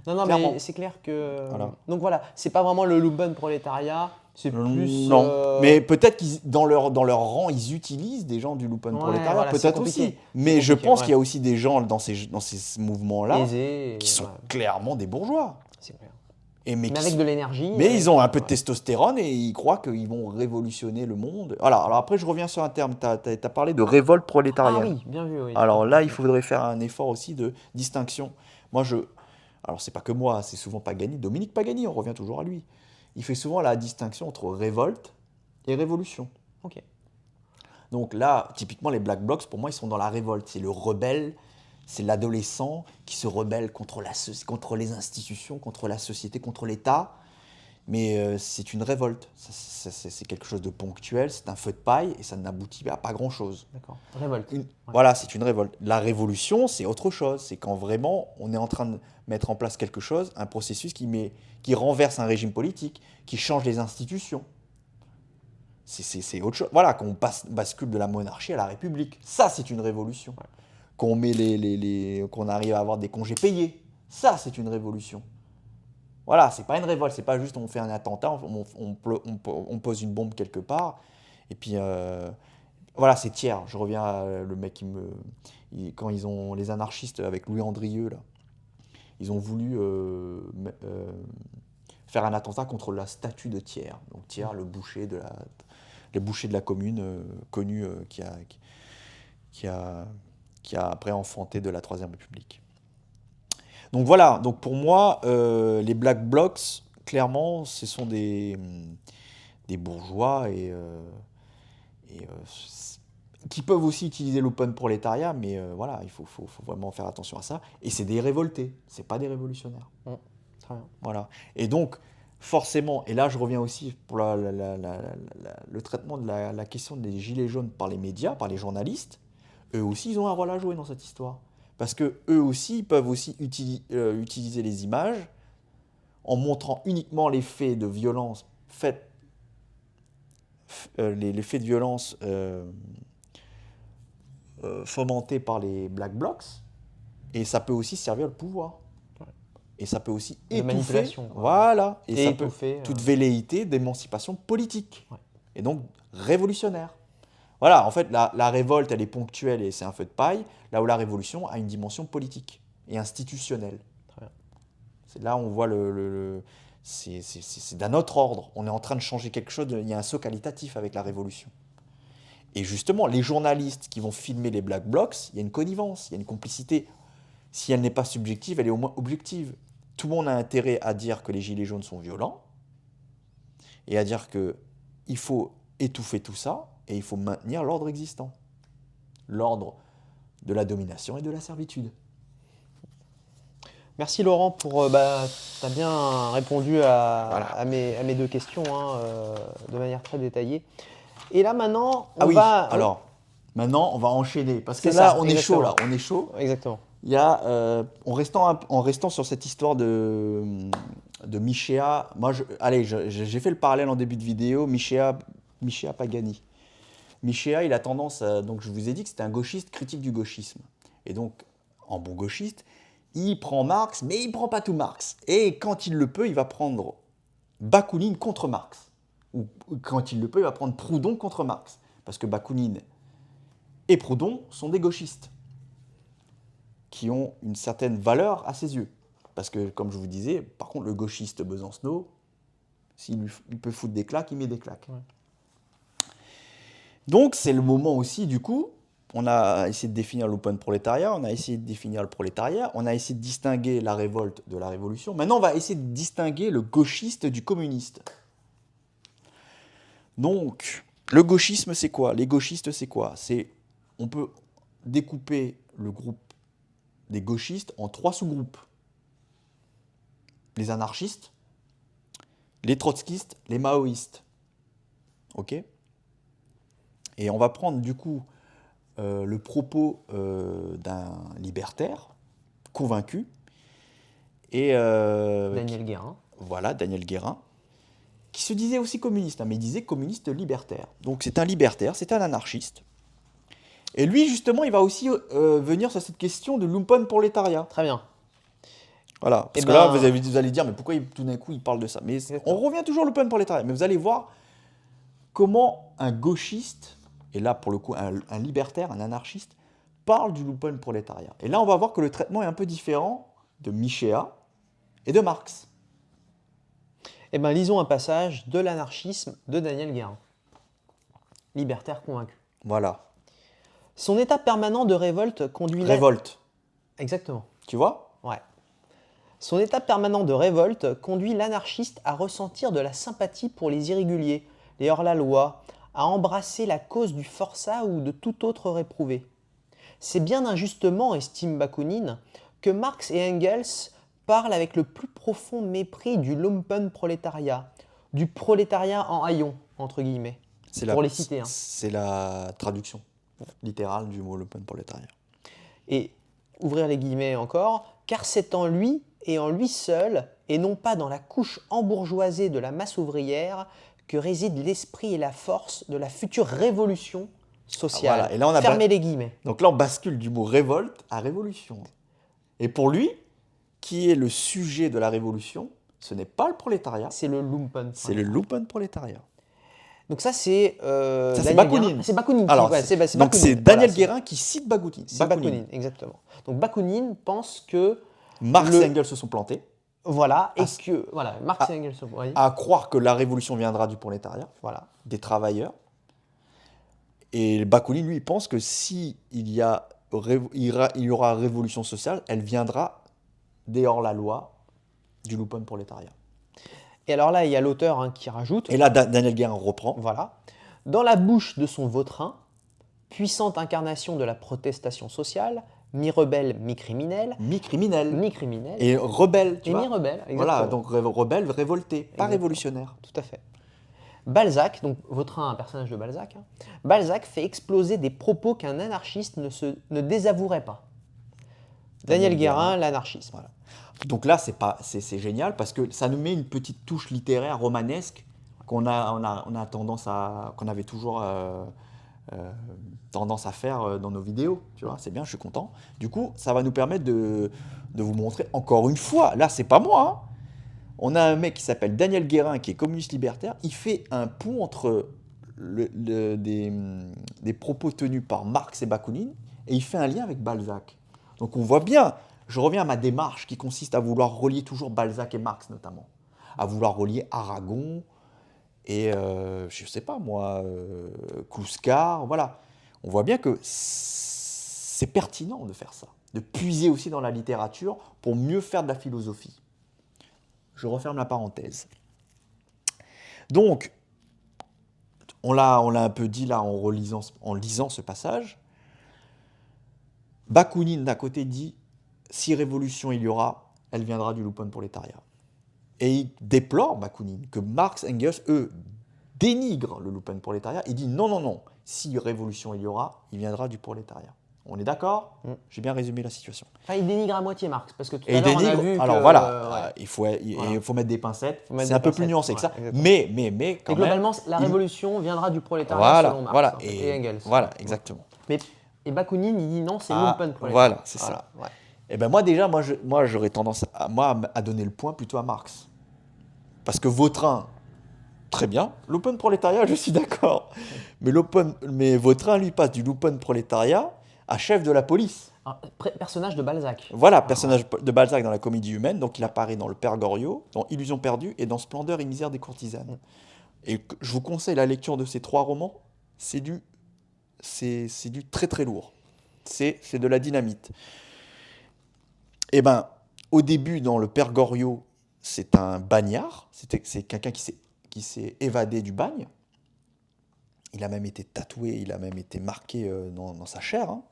Non, Clairement. mais c'est clair que. Voilà. Donc voilà, c'est pas vraiment le lumpenprolétariat, c'est plus. Non, mais peut-être qu'ils dans leur rang, ils utilisent des gens du lumpenprolétariat, voilà, c'est peut-être compliqué. aussi. Mais je compliqué, pense ouais. qu'il y a aussi des gens dans ces mouvements-là Aisé. qui sont Ouais, clairement des bourgeois. c'est clair. Mais Mais qui avec sont- de l'énergie. mais avec- ils ont un peu de ouais. testostérone et ils croient qu'ils vont révolutionner le monde. Alors après, je reviens sur un terme. Tu as parlé de révolte Ah prolétarienne. oui, bien vu, oui. Alors là, il faudrait faire un effort aussi de distinction. Alors c'est pas que moi, c'est souvent Pagani. Dominique Pagani, on revient toujours à lui. Il fait souvent la distinction entre révolte et révolution. Ok. Donc là, typiquement, les Black Blocs, pour moi, ils sont dans la révolte. C'est le rebelle, c'est l'adolescent qui se rebelle contre les institutions, contre la société, contre l'État. Mais c'est une révolte. C'est quelque chose de ponctuel, c'est un feu de paille et ça n'aboutit à pas grand-chose. D'accord. Révolte. Ouais. Voilà, c'est une révolte. La révolution, c'est autre chose. C'est quand vraiment on est en train de mettre en place quelque chose, un processus qui renverse un régime politique, qui change les institutions. C'est autre chose. Voilà, qu'on bascule de la monarchie à la République. Ça, c'est une révolution. Ouais. Qu'on met qu'on arrive à avoir des congés payés. Ça, c'est une révolution. Voilà, c'est pas une révolte, c'est pas juste on fait un attentat, on pose une bombe quelque part, et puis voilà, c'est tiers. Je reviens à le mec quand les anarchistes avec Louis Andrieux là, ils ont voulu faire un attentat contre la statue de Thiers. Donc Thiers, le boucher de la commune connu qui a après enfanté de la Troisième République. Donc voilà, donc pour moi, les Black Blocs, clairement, ce sont des bourgeois qui peuvent aussi utiliser l'open prolétariat, mais voilà, il faut vraiment faire attention à ça. Et c'est des révoltés, c'est pas des révolutionnaires. Très bien. Voilà. Et donc, forcément, et là je reviens aussi pour le traitement de la question des gilets jaunes par les médias, par les journalistes, eux aussi ils ont un rôle à jouer dans cette histoire. Parce que eux aussi ils peuvent aussi utiliser les images en montrant uniquement les faits de violence les faits de violence fomentés par les Black Blocs, et ça peut aussi servir le pouvoir. Et ça peut aussi De étouffer, manipulation, quoi. voilà, Et ça étouffer, peut toute velléité d'émancipation politique, Ouais. et donc révolutionnaire. Voilà, en fait, la révolte, elle est ponctuelle et c'est un feu de paille, là où la révolution a une dimension politique et institutionnelle. Très bien. C'est là où on voit c'est d'un autre ordre. On est en train de changer quelque chose, il y a un saut qualitatif avec la révolution. Et justement, les journalistes qui vont filmer les Black Blocs, il y a une connivence, il y a une complicité. Si elle n'est pas subjective, elle est au moins objective. Tout le monde a intérêt à dire que les gilets jaunes sont violents et à dire qu'il faut étouffer tout ça et il faut maintenir l'ordre existant. L'ordre de la domination et de la servitude. Merci Laurent pour tu as bien répondu Voilà. à mes deux questions de manière très détaillée. Et là maintenant, Ah on oui, va. alors, maintenant on va enchaîner parce que C'est là ça, on est chaud, exactement. on est chaud. Exactement. Il y a, en restant sur cette histoire de Michéa, moi j'ai fait le parallèle en début de vidéo, Michéa Pagani. Michéa, il a tendance donc je vous ai dit que c'était un gauchiste critique du gauchisme. Et donc, en bon gauchiste, il prend Marx, mais il ne prend pas tout Marx. Et quand il le peut, il va prendre Bakounine contre Marx. Ou quand il le peut, il va prendre Proudhon contre Marx. Parce que Bakounine et Proudhon sont des gauchistes qui ont une certaine valeur à ses yeux. Parce que, comme je vous disais, par contre, le gauchiste Besancenot, il peut foutre des claques, il met des claques. Ouais. Donc, c'est le moment aussi, du coup, on a essayé de définir l'open prolétariat, on a essayé de définir le prolétariat, on a essayé de distinguer la révolte de la révolution. Maintenant, on va essayer de distinguer le gauchiste du communiste. Donc, le gauchisme, c'est quoi? Les gauchistes, c'est quoi? On peut découper le groupe des gauchistes en 3 sous-groupes. Les anarchistes, les trotskistes, les maoïstes. Ok? Et on va prendre du coup le propos d'un libertaire convaincu. Et Daniel Guérin. voilà, Daniel Guérin, qui se disait aussi communiste, mais il disait communiste libertaire. Donc c'est un libertaire, c'est un anarchiste. Et lui, justement, il va aussi venir sur cette question de lumpen prolétariat. Très bien. Voilà, parce que là, vous allez dire, mais pourquoi tout d'un coup il parle de ça? Mais on revient toujours à l'open prolétariat. Mais vous allez voir comment un gauchiste, et là pour le coup un libertaire, un anarchiste, parle du lumpen prolétariat. Et là, on va voir que le traitement est un peu différent de Michéa et de Marx. Eh bien, lisons un passage de l'anarchisme de Daniel Guérin. Libertaire convaincu. Voilà. Son état permanent de révolte conduit... Révolte. Exactement. Tu vois? Ouais. Son état permanent de révolte conduit l'anarchiste à ressentir de la sympathie pour les irréguliers, les hors-la-loi, à embrasser la cause du forçat ou de tout autre réprouvé. C'est bien injustement, estime Bakounine, que Marx et Engels parlent avec le plus profond mépris du lumpenprolétariat, du prolétariat en haillons, entre guillemets, pour les citer. C'est la traduction littérale du mot lumpen prolétariat. Et, ouvrir les guillemets encore, car c'est en lui et en lui seul, et non pas dans la couche embourgeoisée de la masse ouvrière, que réside l'esprit et la force de la future révolution sociale. Voilà. Et là, fermez les guillemets. Donc là, on bascule du mot révolte à révolution. Et pour lui, qui est le sujet de la révolution, ce n'est pas le prolétariat. C'est le lumpen. C'est le lumpen prolétariat. Donc ça, c'est Bakounine. C'est Bakounine. Alors, donc c'est Daniel Guérin qui cite Bakounine. C'est Bakounine, exactement. Donc Bakounine pense que Marx et Engels se sont plantés. Voilà, et que Marx et Engels se plantés. À croire que la révolution viendra du prolétariat, voilà, des travailleurs. Et Bakounine, lui, pense que si il y aura révolution sociale, elle viendra des hors-la-loi du lumpen prolétariat. Et alors là, il y a l'auteur hein, qui rajoute, Et là, Daniel Guérin reprend. voilà, dans la bouche de son vautrin, puissante incarnation de la protestation sociale, mi-rebelle, mi-criminel, Mi-criminel. mi-criminel Et rebelle, tu et vois. mi-rebelle, Voilà, exactement. donc rebelle, révolté, pas Exactement. révolutionnaire. Tout à fait. Balzac, donc Vautrin, un personnage de Balzac, hein, Balzac fait exploser des propos qu'un anarchiste ne désavouerait pas. Daniel Guérin, l'anarchisme. Voilà. Donc là, c'est génial parce que ça nous met une petite touche littéraire romanesque qu'on qu'on avait toujours tendance à faire dans nos vidéos. Tu vois, c'est bien, je suis content. Du coup, ça va nous permettre de vous montrer encore une fois. Là, c'est pas moi. Hein. On a un mec qui s'appelle Daniel Guérin qui est communiste libertaire. Il fait un pont entre des propos tenus par Marx et Bakounine et il fait un lien avec Balzac. Donc on voit bien, je reviens à ma démarche qui consiste à vouloir relier toujours Balzac et Marx notamment, à vouloir relier Aragon et je sais pas moi, Kluskar, voilà. On voit bien que c'est pertinent de faire ça, de puiser aussi dans la littérature pour mieux faire de la philosophie. Je referme la parenthèse. Donc, on l'a un peu dit là en lisant ce passage. Bakounine d'un côté dit si révolution il y aura, elle viendra du Loupen-prolétariat. Et il déplore, Bakounine, que Marx, Engels, eux, dénigrent le Loupen-prolétariat. Il dit non, non, non, si révolution il y aura, il viendra du prolétariat. On est d'accord? J'ai bien résumé la situation. Enfin, il dénigre à moitié Marx, parce que tout Et à il l'heure on a dénigre. vu Alors que... voilà, ouais, il faut mettre des pincettes. mettre C'est des un peu plus pincettes, nuancé que ça. ouais, exactement. Mais quand Et même. globalement, la il- révolution viendra du prolétariat selon Marx Voilà, en fait, et Engels. voilà, Ouais. exactement. Mais, et Bakounine, il dit non, c'est Ah, Lumpenprolétariat. voilà, c'est Voilà, ça. ouais. Et ben moi déjà, j'aurais tendance à donner le point plutôt à Marx. Parce que Vautrin, très bien, l'open prolétariat, je suis d'accord. Mais Vautrin, lui, passe du l'open prolétariat à chef de la police. Alors, personnage de Balzac. Voilà, Alors, personnage de Balzac dans la Comédie humaine, donc il apparaît dans Le Père Goriot, dans Illusion perdue et dans Splendeur et misère des courtisanes. Et je vous conseille la lecture de ces 3 romans, c'est du très très lourd. C'est de la dynamite. Eh ben, au début, dans Le Père Goriot, c'est un bagnard, c'est quelqu'un qui s'est évadé du bagne. Il a même été tatoué, il a même été marqué dans sa chair. Hein.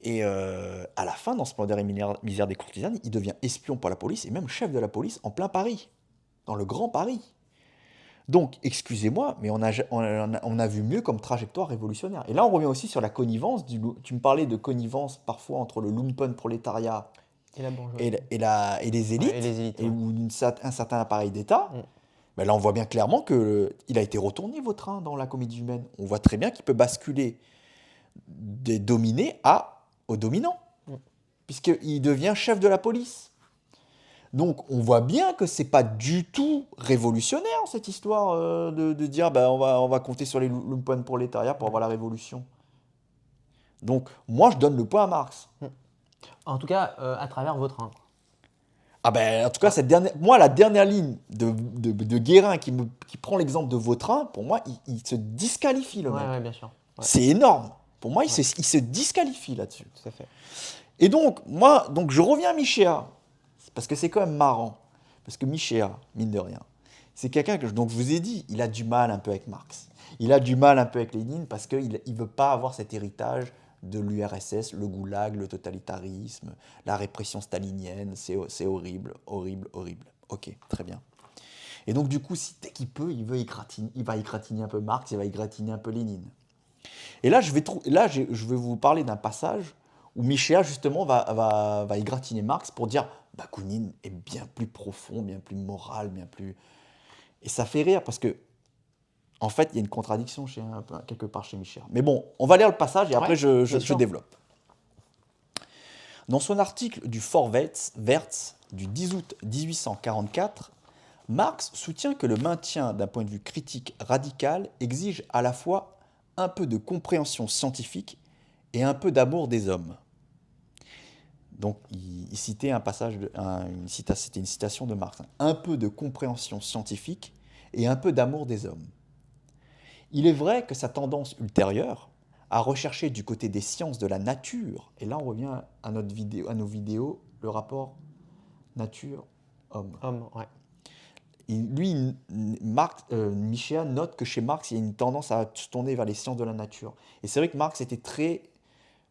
Et à la fin, dans Splendeur et misère des courtisanes, il devient espion pour la police et même chef de la police en plein Paris, dans le Grand Paris. Donc, excusez-moi, mais on a vu mieux comme trajectoire révolutionnaire. Et là, on revient aussi sur la connivence. Tu me parlais de connivence parfois entre le lumpenprolétariat et la bourgeoisie. et les élites, Ouais, et les élites, ouais. ou un certain appareil d'État. Ben là, on voit bien clairement qu'il a été retourné, Vautrin, dans la Comédie humaine. On voit très bien qu'il peut basculer des dominés aux dominants, puisqu'il devient chef de la police. Donc, on voit bien que c'est pas du tout révolutionnaire, cette histoire de dire ben, on va compter sur les lumpenprolétariats pour avoir la révolution. Donc, moi, je donne le point à Marx. En tout cas, à travers Vautrin. Ah ben, en tout cas, la dernière ligne de Guérin qui prend l'exemple de Vautrin, pour moi, il se disqualifie, le mec. Ouais, bien sûr. Ouais. C'est énorme. Pour moi, il se disqualifie là-dessus. Tout à fait. Et donc, je reviens à Michéa, parce que c'est quand même marrant. Parce que Michéa, mine de rien, c'est quelqu'un que, donc je vous ai dit, il a du mal un peu avec Marx. Il a du mal un peu avec Lénine parce qu'il ne veut pas avoir cet héritage de l'URSS, le goulag, le totalitarisme, la répression stalinienne, c'est horrible, horrible, horrible. Ok, très bien. Et donc du coup, dès qu'il peut, il va égratigner un peu Marx, il va égratigner un peu Lénine. Et là, je vais vous parler d'un passage où Michéa, justement, va égratigner Marx pour dire Bakounine est bien plus profond, bien plus moral, bien plus... Et ça fait rire parce que, en fait, il y a une contradiction quelque part chez Michéa. Mais bon, on va lire le passage et après, je développe. Dans son article du Fort Wertz du 10 août 1844, Marx soutient que le maintien d'un point de vue critique radical exige à la fois un peu de compréhension scientifique et un peu d'amour des hommes. Donc, il citait un passage, c'était une citation de Marx. Un peu de compréhension scientifique et un peu d'amour des hommes. Il est vrai que sa tendance ultérieure à rechercher du côté des sciences de la nature, et là on revient à nos vidéos, le rapport nature-homme. Homme, ouais. Michéa note que chez Marx, il y a une tendance à se tourner vers les sciences de la nature. Et c'est vrai que Marx était très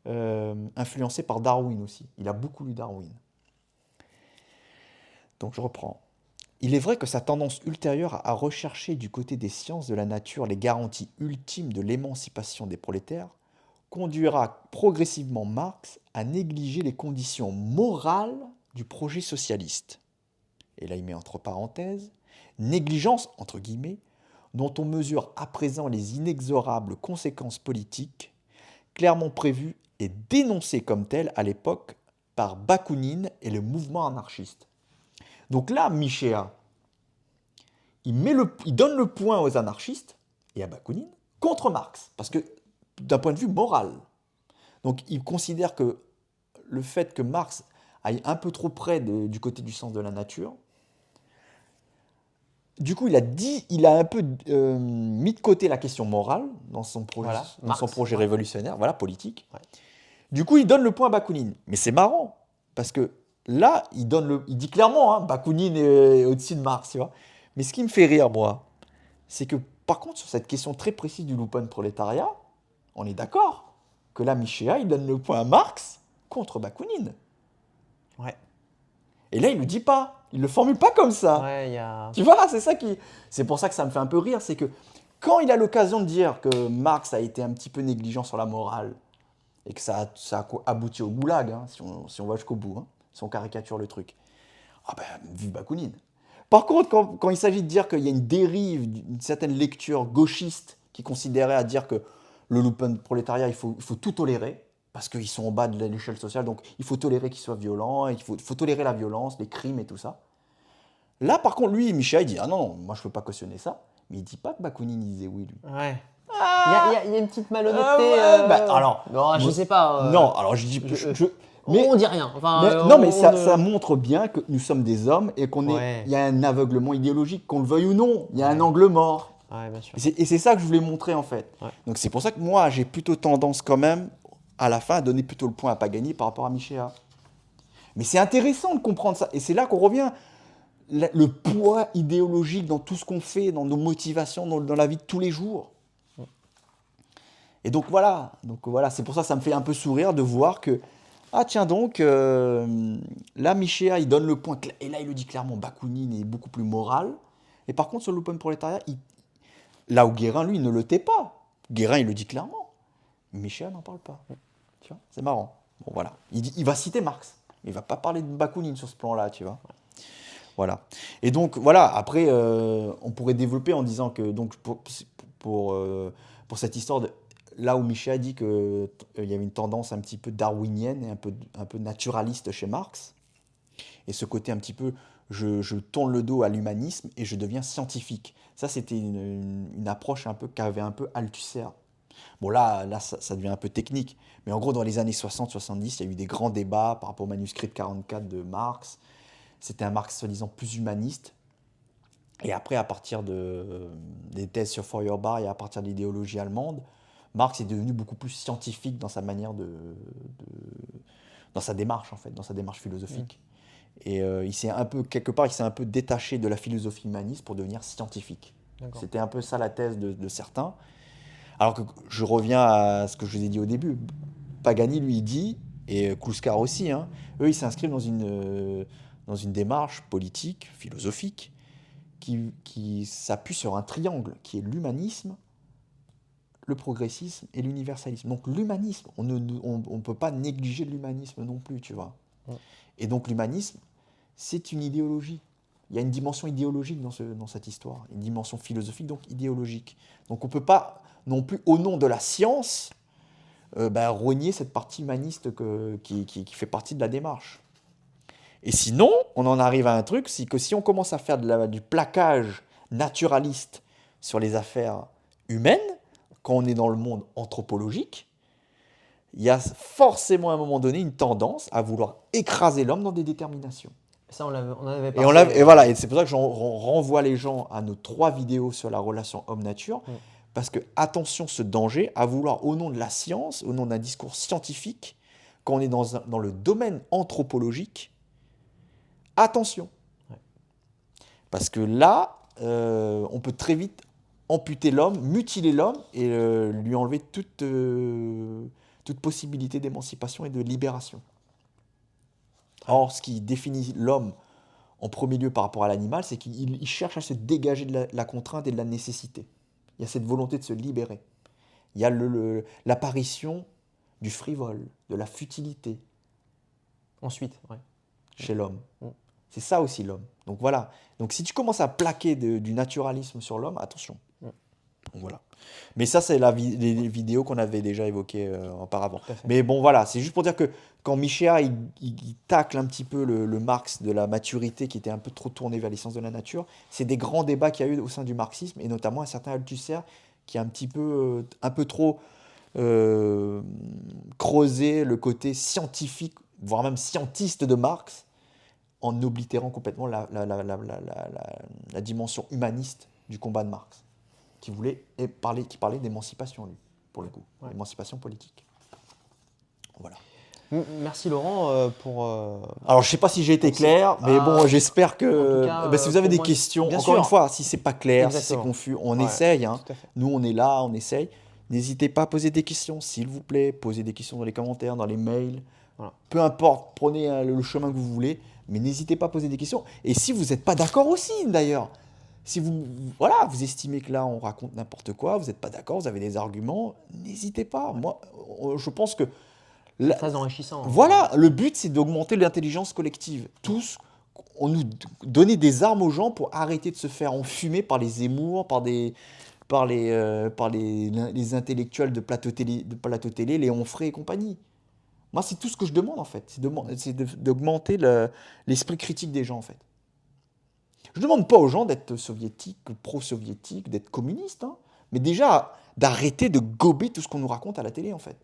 influencé par Darwin aussi. Il a beaucoup lu Darwin. Donc je reprends. Il est vrai que sa tendance ultérieure à rechercher du côté des sciences de la nature les garanties ultimes de l'émancipation des prolétaires conduira progressivement Marx à négliger les conditions morales du projet socialiste. Et là il met entre parenthèses, négligence, entre guillemets, dont on mesure à présent les inexorables conséquences politiques, clairement prévues et dénoncées comme telles à l'époque par Bakounine et le mouvement anarchiste. Donc là, Michéa, il donne le point aux anarchistes et à Bakounine contre Marx, parce que d'un point de vue moral. Donc il considère que le fait que Marx aille un peu trop près du côté du sens de la nature, du coup il a un peu mis de côté la question morale dans son projet révolutionnaire, voilà, politique. Ouais. Du coup il donne le point à Bakounine. Mais c'est marrant, parce que là il dit clairement, hein, Bakounine est au-dessus de Marx, tu vois. Mais ce qui me fait rire, moi, c'est que par contre sur cette question très précise du lumpenprolétariat, on est d'accord que là Michéa il donne le point à Marx contre Bakounine. Ouais. Et là il le dit pas, il le formule pas comme ça. Ouais, il y a... Tu vois, c'est pour ça que ça me fait un peu rire, c'est que quand il a l'occasion de dire que Marx a été un petit peu négligent sur la morale et que ça a abouti au goulag, hein, si on va jusqu'au bout, hein, si on caricature le truc, ah ben, vive Bakounine. Par contre, quand il s'agit de dire qu'il y a une dérive, une certaine lecture gauchiste qui considérait à dire que le lumpenprolétariat, il faut tout tolérer, parce qu'ils sont en bas de l'échelle sociale, donc il faut tolérer qu'ils soient violents, il faut tolérer la violence, les crimes et tout ça. Là, par contre, lui, Michel, il dit « Ah non, moi je ne peux pas cautionner ça ». Mais il ne dit pas que Bakounine disait oui, lui. Ouais. Il y a une petite malhonnêteté. Alors, non, je sais pas. Non, alors je dis... mais on dit rien. Enfin, non, mais ça montre bien que nous sommes des hommes et Ouais. y a un aveuglement idéologique, qu'on le veuille ou non. Il y a un angle mort. Ouais, bien sûr. Et c'est ça que je voulais montrer, en fait. Ouais. Donc c'est pour ça que moi, j'ai plutôt tendance quand même, à la fin, à donner plutôt le point à Pagani par rapport à Michéa. Mais c'est intéressant de comprendre ça. Et c'est là qu'on revient... Le poids idéologique dans tout ce qu'on fait, dans nos motivations, dans la vie de tous les jours. Et donc voilà, c'est pour ça que ça me fait un peu sourire de voir que, ah tiens donc, là Michéa il donne le point, et là il le dit clairement, Bakounine est beaucoup plus moral. Et par contre sur l'open-prolétariat, là où Guérin lui il ne le tait pas. Guérin il le dit clairement, Michéa n'en parle pas. Tu vois, c'est marrant. Bon voilà, il va citer Marx, mais il va pas parler de Bakounine sur ce plan-là, tu vois. Voilà. Et donc, voilà, après, on pourrait développer en disant que, donc, pour cette histoire, là où Michel a dit qu'il y avait une tendance un petit peu darwinienne et un peu naturaliste chez Marx, et ce côté un petit peu, je tourne le dos à l'humanisme et je deviens scientifique. Ça, c'était une approche un peu qu'avait un peu Althusser. Bon, là ça devient un peu technique, mais en gros, dans les années 60-70, il y a eu des grands débats par rapport au manuscrit de 44 de Marx. C'était un Marx soi-disant plus humaniste. Et après, à partir des thèses sur Feuerbach et à partir de l'idéologie allemande, Marx est devenu beaucoup plus scientifique dans sa manière dans sa démarche, en fait, dans sa démarche philosophique. Et quelque part, il s'est un peu détaché de la philosophie humaniste pour devenir scientifique. D'accord. C'était un peu ça la thèse de certains. Alors que je reviens à ce que je vous ai dit au début. Pagani, lui, il dit, et Kluskar aussi, hein, eux, ils s'inscrivent dans une démarche politique, philosophique, qui s'appuie sur un triangle, qui est l'humanisme, le progressisme et l'universalisme. Donc l'humanisme, on ne peut pas négliger l'humanisme non plus, tu vois. Ouais. Et donc l'humanisme, c'est une idéologie. Il y a une dimension idéologique dans cette histoire, une dimension philosophique, donc idéologique. Donc on ne peut pas non plus, au nom de la science, rogner cette partie humaniste qui fait partie de la démarche. Et sinon, on en arrive à un truc, c'est que si on commence à faire du plaquage naturaliste sur les affaires humaines, quand on est dans le monde anthropologique, il y a forcément à un moment donné une tendance à vouloir écraser l'homme dans des déterminations. Ça, on en avait parlé. Et voilà, et c'est pour ça que j'en renvoie les gens à nos 3 vidéos sur la relation homme-nature, parce que attention ce danger à vouloir, au nom de la science, au nom d'un discours scientifique, quand on est dans le domaine anthropologique, attention. Ouais. Parce que là, on peut très vite amputer l'homme, mutiler l'homme et lui enlever toute possibilité d'émancipation et de libération. Or, ce qui définit l'homme en premier lieu par rapport à l'animal, c'est qu'il cherche à se dégager de la contrainte et de la nécessité. Il y a cette volonté de se libérer. Il y a l'apparition du frivole, de la futilité Ensuite, ouais. chez l'homme. Mm. C'est ça aussi l'homme. Donc voilà. Donc si tu commences à plaquer du naturalisme sur l'homme, attention. Donc voilà. Mais ça, c'est les vidéos qu'on avait déjà évoquées auparavant. Tout à fait. Mais bon, voilà, c'est juste pour dire que quand Michéa, il tacle un petit peu le Marx de la maturité qui était un peu trop tourné vers les sciences de la nature, c'est des grands débats qu'il y a eu au sein du marxisme, et notamment un certain Althusser qui a un peu trop creusé le côté scientifique, voire même scientiste de Marx, en oblitérant complètement la dimension humaniste du combat de Marx, qui parlait d'émancipation, lui, pour le coup, Ouais. émancipation politique. Voilà. Merci Laurent pour... Alors, je ne sais pas si j'ai été clair, mais bon, j'espère en que... tout cas, si vous avez pour des moi, questions, bien encore sûr. une fois, si c'est pas clair, si Exactement. c'est confus, on Ouais, essaye. Hein. tout à fait. Nous, on est là, on essaye. N'hésitez pas à poser des questions, s'il vous plaît. Posez des questions dans les commentaires, dans les mails. Voilà. Peu importe, prenez le chemin que vous voulez, mais n'hésitez pas à poser des questions. Et si vous n'êtes pas d'accord aussi, d'ailleurs, si vous estimez que là, on raconte n'importe quoi, vous n'êtes pas d'accord, vous avez des arguments, n'hésitez pas. Moi, je pense que... C'est très enrichissant. Voilà, le but, c'est d'augmenter l'intelligence collective. Tous, on nous donnait des armes aux gens pour arrêter de se faire enfumer par les Zemmour, par les intellectuels de plateau télé, les Onfray et compagnie. Moi, c'est tout ce que je demande, en fait. C'est d'augmenter l'esprit critique des gens, en fait. Je ne demande pas aux gens d'être soviétiques, pro-soviétiques, d'être communistes, hein, mais déjà d'arrêter de gober tout ce qu'on nous raconte à la télé, en fait.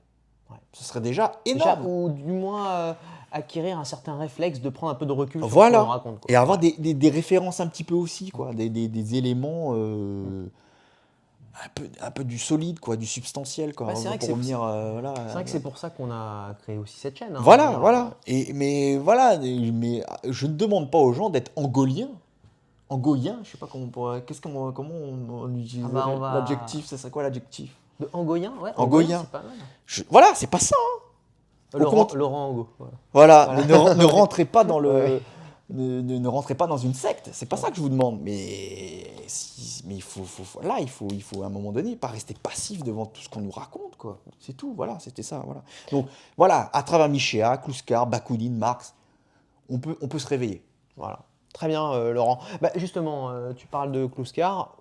Ouais. Ce serait déjà énorme. Ou du moins acquérir un certain réflexe de prendre un peu de recul sur voilà. ce qu'on nous raconte. Quoi. Et avoir des références un petit peu aussi, quoi, des éléments un peu du solide, quoi, du substantiel, quoi. Bah, c'est vrai que c'est pour ça qu'on a créé aussi cette chaîne. Hein, voilà. Mais je ne demande pas aux gens d'être angoliens. Angoïen, je sais pas comment comment on utilise l'adjectif, ça serait quoi l'adjectif? De angoïen, ouais. Angoïen. C'est pas mal. Voilà, c'est pas ça. Hein. Laurent Angot. Voilà, mais ne rentrez pas dans le... Ne rentrez pas dans une secte, c'est pas ça que je vous demande, mais il faut à un moment donné pas rester passif devant tout ce qu'on nous raconte, quoi. C'est tout, voilà, c'était ça, voilà. Donc voilà, à travers Michéa, Kluskar, Bakounine, Marx, on peut se réveiller. Voilà, très bien, Laurent. Bah, justement, tu parles de Kluskar.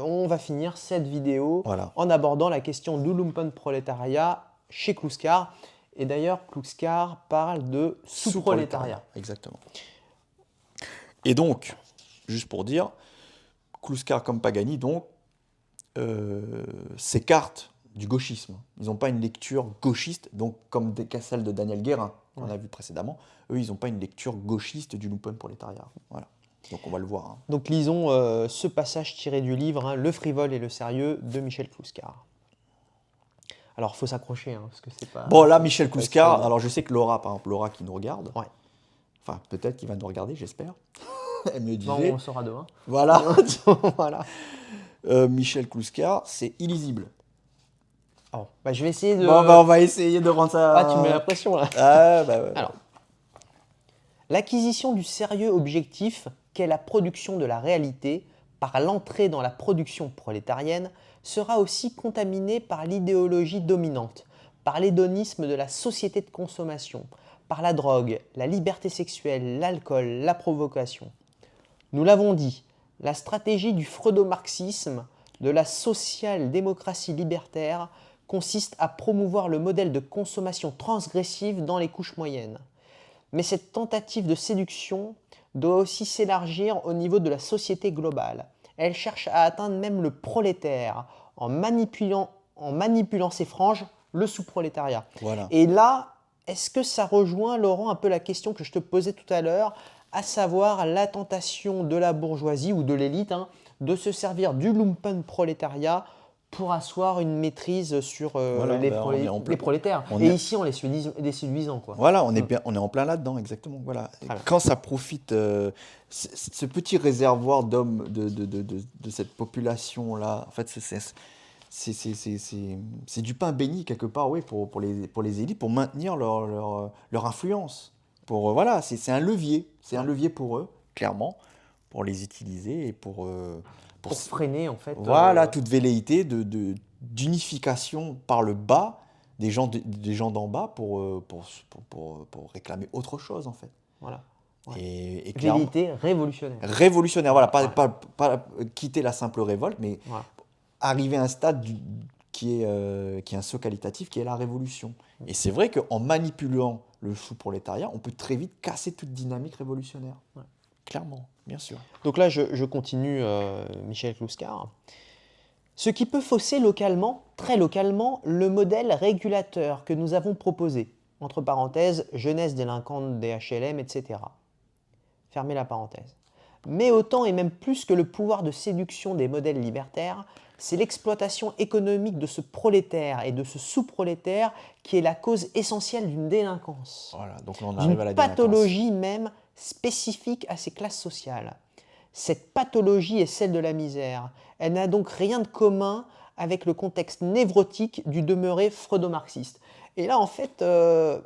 On va finir cette vidéo en abordant la question du lumpenprolétariat chez Kluskar. Et d'ailleurs, Kluskar parle de sous-prolétariat. Exactement. Et donc, juste pour dire, Kluskar comme Pagani, donc, s'écartent du gauchisme. Ils n'ont pas une lecture gauchiste, donc comme celle de Daniel Guérin, qu'on a vu précédemment. Eux, ils n'ont pas une lecture gauchiste du lumpenprolétariat. Voilà. Donc on va le voir. Hein. Donc lisons ce passage tiré du livre, hein, Le frivole et le sérieux de Michel Kluskar. Alors, il faut s'accrocher, hein, parce que c'est pas... Bon, là, Michel Kluskar, alors je sais que Laura, par exemple, Laura qui nous regarde, enfin, peut-être qu'il va nous regarder, j'espère. Elle me disait... Non, on saura demain. Voilà. Voilà. Michel Kluskar, c'est illisible. Oh, bah, je vais essayer de... Bon, bah, on va essayer de rendre ça... Ah, tu mets la pression, là. Ah, bah ouais. Alors, l'acquisition du sérieux objectif qu'est la production de la réalité par l'entrée dans la production prolétarienne sera aussi contaminée par l'idéologie dominante, par l'hédonisme de la société de consommation, par la drogue, la liberté sexuelle, l'alcool, la provocation. Nous l'avons dit, la stratégie du freudo-marxisme, de la social-démocratie libertaire, consiste à promouvoir le modèle de consommation transgressive dans les couches moyennes. Mais cette tentative de séduction doit aussi s'élargir au niveau de la société globale. Elle cherche à atteindre même le prolétaire en manipulant ses franges, le sous-prolétariat. Voilà. Et là, est-ce que ça rejoint, Laurent, un peu la question que je te posais tout à l'heure, à savoir la tentation de la bourgeoisie ou de l'élite de se servir du lumpenprolétariat pour asseoir une maîtrise sur Voilà, les, ben, on est en plein- les prolétaires. on Et est- ici, on les séduisant, quoi. Voilà, on est en plein là-dedans, exactement. Voilà. Et Très bien. quand ça profite, ce petit réservoir d'hommes de cette population-là, en fait, c'est du pain béni quelque part, oui, pour les élites, pour maintenir leur influence. Voilà, c'est un levier. C'est un levier pour eux, clairement, pour les utiliser et pour Freiner, en fait. voilà, toute velléité d'unification par le bas des gens d'en bas pour réclamer autre chose, en fait. Voilà. Ouais. Et clairement, Velléité révolutionnaire. révolutionnaire, voilà, Ouais. pas quitter la simple révolte, mais Voilà. arriver à un stade qui est un saut qualitatif, qui est la révolution. Et c'est vrai qu'en manipulant le sous-prolétariat, on peut très vite casser toute dynamique révolutionnaire. Ouais. Clairement, bien sûr. Donc là, je continue, Michel Clouscar. Ce qui peut fausser localement, très localement, le modèle régulateur que nous avons proposé, entre parenthèses, jeunesse délinquante des HLM, etc. Fermez la parenthèse. Mais autant et même plus que le pouvoir de séduction des modèles libertaires, c'est l'exploitation économique de ce prolétaire et de ce sous-prolétaire qui est la cause essentielle d'une délinquance. Voilà, donc là, on arrive à la D'une délinquance. pathologie même spécifique à ces classes sociales. Cette pathologie est celle de la misère. Elle n'a donc rien de commun avec le contexte névrotique du demeuré freudo-marxiste. Et là, en fait, alors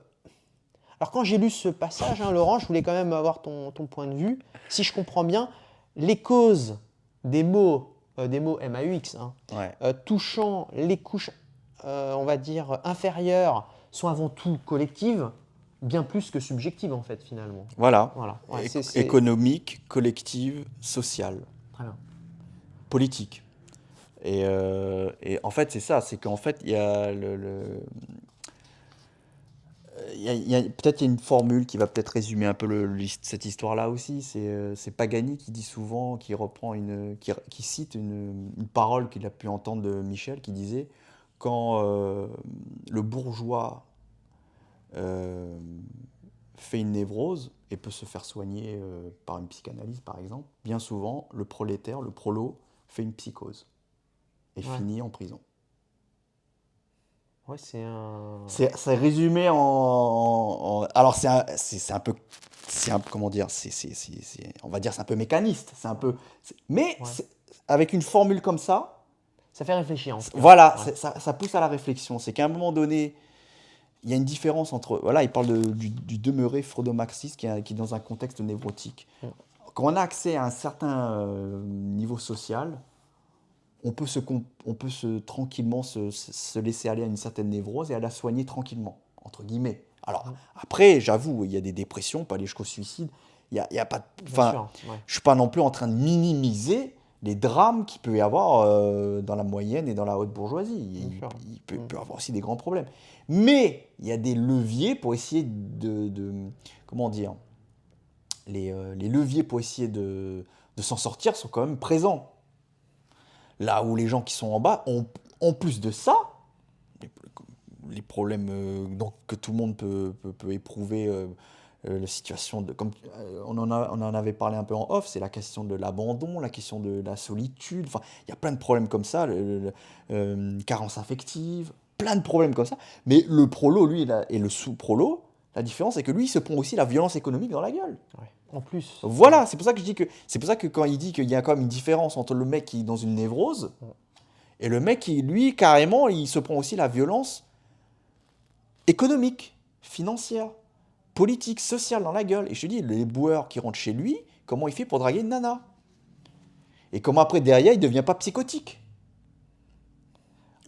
quand j'ai lu ce passage, hein, Laurent, je voulais quand même avoir ton point de vue. Si je comprends bien, les causes des mots MAUX, hein, Ouais. touchant les couches, on va dire, inférieures, sont avant tout collectives, bien plus que subjectives, en fait, finalement. Voilà. Voilà. Ouais, Économique, collective, sociale, Très bien. politique. Et en fait, c'est ça, c'est qu'en fait, il y a peut-être une formule qui va peut-être résumer un peu cette histoire-là aussi. C'est Pagani qui dit souvent, qui cite une parole qu'il a pu entendre de Michel, qui disait quand le bourgeois fait une névrose et peut se faire soigner par une psychanalyse, par exemple, bien souvent, le prolétaire, le prolo, fait une psychose et finit en prison. Ouais, c'est un... C'est résumé alors c'est un peu comment dire, on va dire c'est un peu mécaniste, mais avec une formule comme ça, ça fait réfléchir. En tout cas. Voilà, ça pousse à la réflexion. C'est qu'à un moment donné, il y a une différence entre, voilà, il parle du demeuré freudo-marxiste qui est dans un contexte névrotique. Quand on a accès à un certain niveau social, on peut tranquillement se laisser aller à une certaine névrose et à la soigner tranquillement, entre guillemets. Alors, après, j'avoue, il y a des dépressions, pas aller jusqu'au suicide. Je ne suis pas non plus en train de minimiser les drames qu'il peut y avoir dans la moyenne et dans la haute bourgeoisie. Il peut y avoir aussi des grands problèmes. Mais il y a des leviers pour essayer comment dire, les leviers pour essayer de s'en sortir sont quand même présents. Là où les gens qui sont en bas ont, en plus de ça, les problèmes que tout le monde peut éprouver, la situation comme on en avait parlé un peu en off, c'est la question de l'abandon, la question de la solitude. Enfin, il y a plein de problèmes comme ça, carence affective, plein de problèmes comme ça. Mais le prolo, lui, et le sous-prolo, la différence, c'est que lui, il se prend aussi la violence économique dans la gueule. Ouais. En plus. Voilà, c'est pour ça que je dis c'est pour ça que quand il dit qu'il y a quand même une différence entre le mec qui est dans une névrose et le mec qui, lui, carrément, il se prend aussi la violence économique, financière, politique, sociale dans la gueule. Et je te dis, les boueurs qui rentrent chez lui, comment il fait pour draguer une nana? Et comment après, derrière, il ne devient pas psychotique?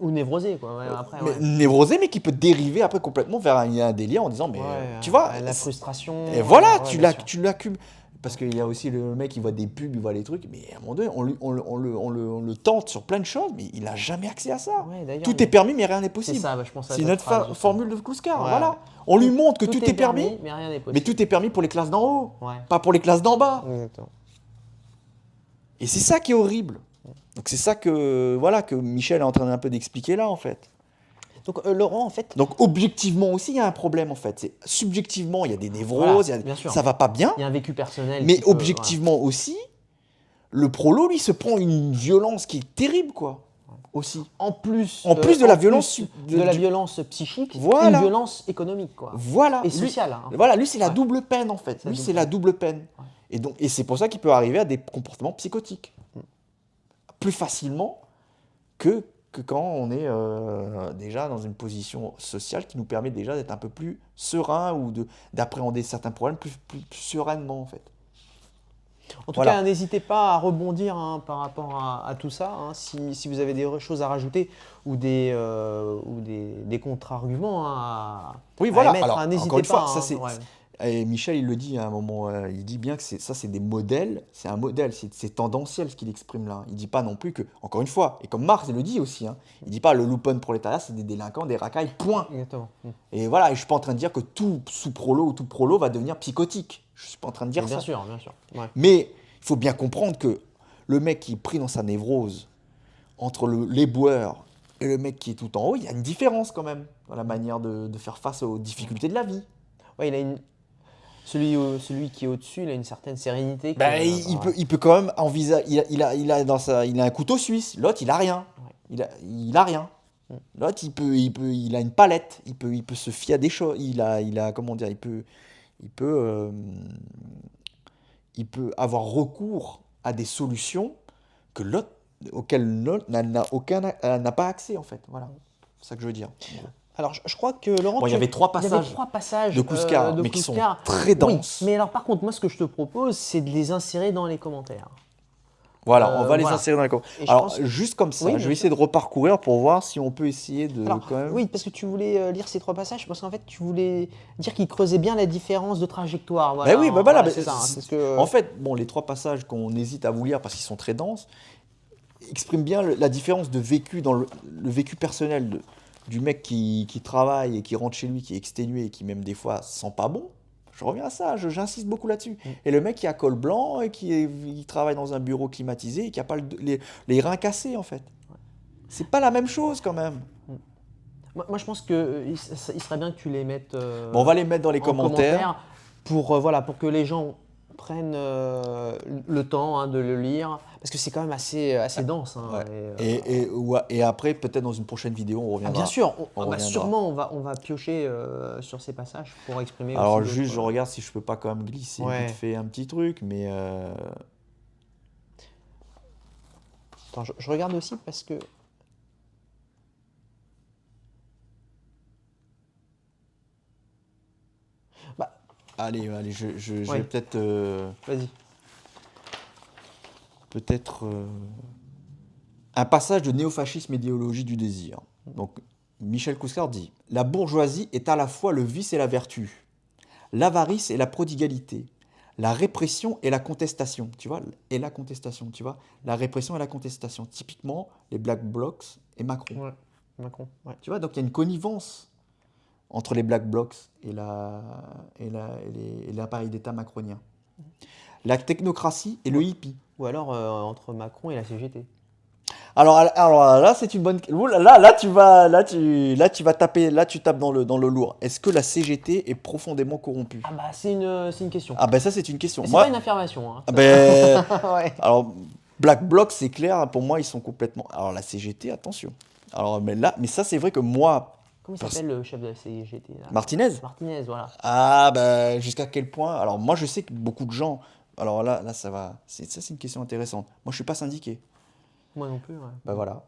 Ou névrosé, quoi. Ouais, après, névrosé, mais qui peut dériver après complètement vers un délire en disant, mais tu vois. La frustration. Et voilà, tu l'accumules. Parce qu'il y a aussi le mec qui voit des pubs, il voit les trucs, mais à un moment donné, on le tente sur plein de choses, mais il n'a jamais accès à ça. Ouais, tout est permis, mais rien n'est possible. C'est ça, je pense. C'est notre formule de Clouscar. Voilà. On lui montre que tout est permis, mais rien n'est possible. Mais tout est permis pour les classes d'en haut, pas pour les classes d'en bas. Exactement. Et c'est ça qui est horrible. Donc c'est ça que Michel est en train un peu d'expliquer là, en fait. Donc Laurent, en fait... Donc objectivement aussi, il y a un problème, en fait. Subjectivement, il y a des névroses, ça va pas bien. Il y a un vécu personnel. Mais objectivement aussi, le prolo, lui, se prend une violence qui est terrible, quoi. aussi. En plus, En plus de la violence de la violence psychique, Voilà. une violence économique, quoi. Voilà. Et Lui- sociale. Hein. Voilà, lui, c'est la Ouais. double peine, en fait. C'est la Lui, double c'est la peine. double peine. Ouais. Et c'est pour ça qu'il peut arriver à des comportements psychotiques. Plus facilement que quand on est déjà dans une position sociale qui nous permet déjà d'être un peu plus serein ou d'appréhender certains problèmes plus sereinement, en fait. En tout Voilà. cas, n'hésitez pas à rebondir hein, par rapport à tout ça. Hein, si vous avez des choses à rajouter ou des contre-arguments hein, Oui, à voilà. émettre, Alors, hein, encore n'hésitez une fois, pas. ça Hein, c'est. ouais. Et Michel, il le dit à un moment, il dit bien que ça, c'est des modèles, c'est un modèle, c'est tendanciel ce qu'il exprime là. Il dit pas non plus que, encore une fois, et comme Marx il le dit aussi, hein, il dit pas le lumpenprolétariat, c'est des délinquants, des racailles, point. Exactement. Et voilà, et je suis pas en train de dire que tout sous-prolo ou tout prolo va devenir psychotique. Je suis pas en train de dire Bien ça. sûr, bien sûr. Ouais. Mais il faut bien comprendre que le mec qui est pris dans sa névrose, entre l'éboueur et le mec qui est tout en haut, il y a une différence quand même dans la manière de faire face aux difficultés de la vie. Ouais, celui qui est au-dessus, il a une certaine sérénité. Ben, il peut quand même envisager. Il a un couteau suisse. L'autre, il a rien. Ouais. Il a rien. L'autre, il a une palette. Il peut se fier à des choses. Comment dire, il peut avoir recours à des solutions que l'autre, auxquelles l'autre n'a pas accès en fait. Voilà, c'est ça que je veux dire. Alors, je crois que Laurent, Bon, il y avait trois il y avait passages 3 passages de Kouskar, mais qui sont très denses. Oui, mais alors par contre, moi, ce que je te propose, c'est de les insérer dans les commentaires. Voilà, on va les voilà. insérer dans les commentaires. Et je Alors, pense que- juste comme ça, Oui, je bien vais essayer de reparcourir pour voir si on peut essayer de Alors, quand même. oui, parce que tu voulais lire ces 3 passages, parce qu'en fait, tu voulais dire qu'ils creusaient bien la différence de trajectoire. Voilà, Ben oui, ben voilà, c'est ça. Hein, parce que, en fait, bon, les 3 passages qu'on hésite à vous lire parce qu'ils sont très denses expriment bien la différence de vécu dans le vécu personnel du mec qui travaille et qui rentre chez lui, qui est exténué et qui même des fois sent pas bon. Je reviens à ça, j'insiste beaucoup là-dessus. Et le mec qui a col blanc et qui travaille dans un bureau climatisé et qui a pas les reins cassés en fait. C'est pas la même chose quand même. moi, je pense qu'il serait bien que tu les mettes Bon, on va les mettre dans les en commentaires. pour que les gens prennent le temps hein, de le lire, parce que c'est quand même assez dense. Hein, Ouais. Et après, peut-être dans une prochaine vidéo, on reviendra. bien sûr, On reviendra. sûrement on va piocher sur ces passages pour exprimer Alors aussi juste, je d'autres- regarde si je peux pas quand même glisser Ouais. vite fait un petit truc, mais Attends, je regarde aussi parce que... Bah, allez, je vais Ouais. peut-être vas-y. un passage de néofascisme idéologie du désir. Donc Michel Kouskar dit: la bourgeoisie est à la fois le vice et la vertu, l'avarice et la prodigalité, la répression et la contestation, tu vois, la répression et la contestation, typiquement les Black Blocs et Macron. Ouais. Macron. Ouais. Tu vois, donc il y a une connivence entre les Black Blocs et l'appareil d'État macronien. La technocratie et le hippie. Ou alors entre Macron et la CGT. Alors là, c'est une bonne. Là, tu vas taper. Là, tu tapes dans le lourd. Est-ce que la CGT est profondément corrompue? Ah bah c'est une question. Ah ben ça, c'est une question. Mais c'est Moi, pas une affirmation. Hein. ah ben, Ouais. alors Black Bloc, c'est clair. Pour moi, ils sont complètement. Alors la CGT, attention. Alors mais ça, c'est vrai que moi, Comment il s'appelle le chef de la CGT là Martinez. Martinez, voilà. Ah ben jusqu'à quel point? Alors moi, je sais que beaucoup de gens. Alors là, ça va. C'est une question intéressante. Moi, je suis pas syndiqué. Moi non plus, ouais. Ben voilà.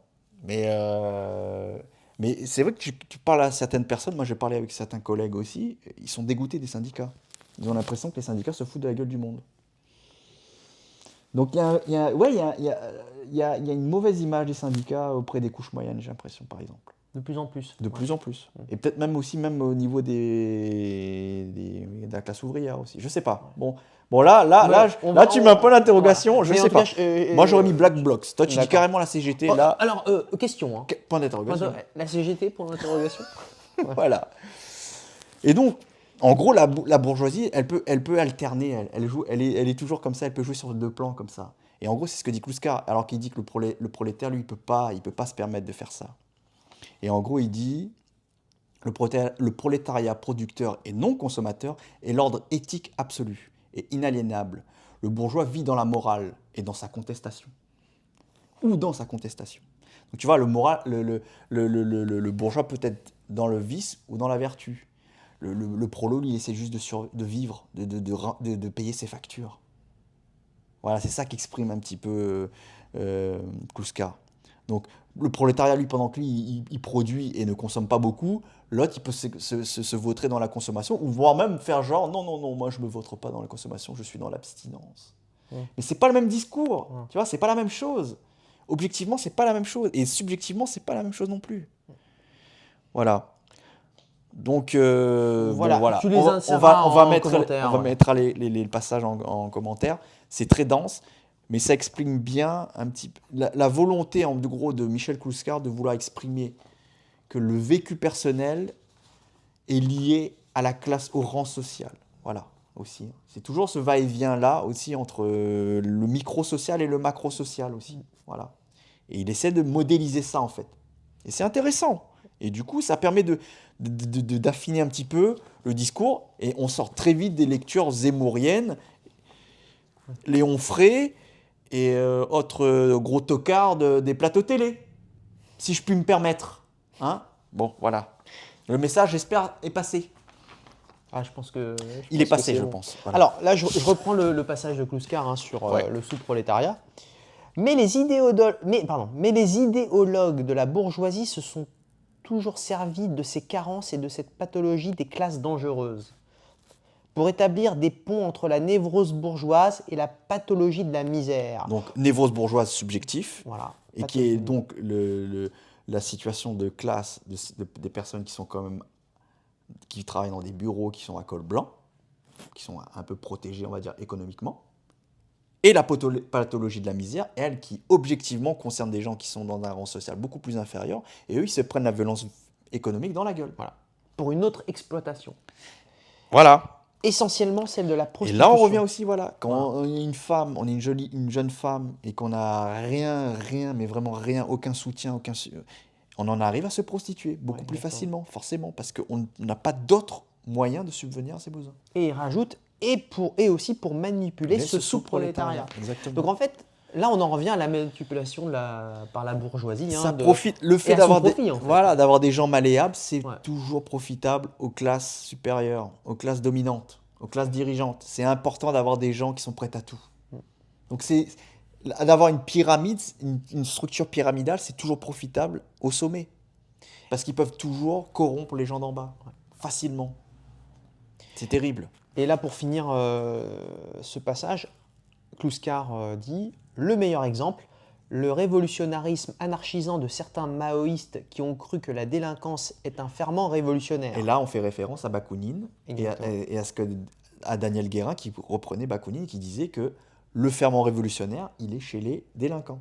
Mais c'est vrai que tu parles à certaines personnes, moi j'ai parlé avec certains collègues aussi, ils sont dégoûtés des syndicats. Ils ont l'impression que les syndicats se foutent de la gueule du monde. Donc il y a une mauvaise image des syndicats auprès des couches moyennes, j'ai l'impression, par exemple. De plus en plus. De plus en plus. Et peut-être même au niveau de la classe ouvrière aussi. Je sais pas. Bon là, tu mets un peu l'interrogation, voilà. je Mais en sais tout pas. cas, Moi j'aurais mis Black Blocs. Toi tu dis d'accord. carrément la CGT, Oh, là, alors, question. Hein. point d'interrogation. La CGT pour l'interrogation. Voilà. Et donc, en gros, la bourgeoisie, elle peut alterner. Elle est toujours comme ça. Elle peut jouer sur 2 plans comme ça. Et en gros, c'est ce que dit Kouskar. Alors qu'il dit que le prolétaire, lui, il peut pas se permettre de faire ça. Et en gros, il dit le prolétariat producteur et non consommateur est l'ordre éthique absolu et inaliénable. Le bourgeois vit dans la morale et dans sa contestation. Ou dans sa contestation. Donc tu vois, le bourgeois peut être dans le vice ou dans la vertu. Le prolo, lui, essaie juste de vivre, de payer ses factures. Voilà, c'est ça qu'exprime un petit peu Kluskar. Donc le prolétariat, lui, pendant que lui, il produit et ne consomme pas beaucoup, l'autre, il peut se vautrer dans la consommation, ou voire même faire genre, non, non, non, moi je me vautre pas dans la consommation, je suis dans l'abstinence. Mais c'est pas le même discours, tu vois, c'est pas la même chose. Objectivement, c'est pas la même chose, et subjectivement, c'est pas la même chose non plus. Voilà. Donc, Voilà, bon, voilà. tu les On inséreras va en mettre, commentaire, ouais. les passages en commentaire. C'est très dense, mais ça exprime bien un petit peu la volonté, en gros, de Michel Kluskar de vouloir exprimer que le vécu personnel est lié à la classe, au rang social. Voilà, aussi. C'est toujours ce va-et-vient là aussi entre le micro-social et le macro-social aussi. Voilà. Et il essaie de modéliser ça en fait. Et c'est intéressant. Et du coup, ça permet d'affiner un petit peu le discours. Et on sort très vite des lectures zémouriennes, Léon Frey et autres gros tocards des plateaux télé, si je puis me permettre. Hein, bon, voilà. Le message, j'espère, est passé. Ah, je pense que Il est passé, c'est je bon. pense. Voilà. Alors là, je reprends le passage de Kluskar hein, sur Ouais. le sous-prolétariat. Mais les idéologues de la bourgeoisie se sont toujours servis de ces carences et de cette pathologie des classes dangereuses pour établir des ponts entre la névrose bourgeoise et la pathologie de la misère. Donc, névrose bourgeoise subjectif, Voilà. et qui est donc la situation de classe des personnes qui sont quand même qui travaillent dans des bureaux qui sont à col blanc, qui sont un peu protégés, on va dire, économiquement. Et la pathologie de la misère, elle, qui objectivement concerne des gens qui sont dans un rang social beaucoup plus inférieur, et eux, ils se prennent la violence économique dans la gueule. Voilà. Pour une autre exploitation. Voilà. Essentiellement celle de la Et prostitution. là, on revient aussi, voilà, quand on est une femme, on est une jeune femme, et qu'on n'a rien, mais vraiment rien, aucun soutien, on en arrive à se prostituer beaucoup plus facilement, forcément, parce qu'on n'a pas d'autres moyens de subvenir à ses besoins. Et il rajoute, et aussi pour manipuler ce sous-prolétariat. Exactement. Donc en fait, là on en revient à la manipulation par la bourgeoisie. Ça profite, le fait d'avoir des gens malléables, c'est toujours profitable aux classes supérieures, aux classes dominantes, aux classes dirigeantes. C'est important d'avoir des gens qui sont prêts à tout. Donc d'avoir une pyramide, une structure pyramidale, c'est toujours profitable au sommet. Parce qu'ils peuvent toujours corrompre les gens d'en bas, facilement. C'est terrible. Et là, pour finir ce passage, Kluskar dit « Le meilleur exemple, le révolutionnarisme anarchisant de certains maoïstes qui ont cru que la délinquance est un ferment révolutionnaire. » Et là, on fait référence à Bakounine et à Daniel Guérin qui reprenait Bakounine et qui disait que le ferment révolutionnaire, il est chez les délinquants.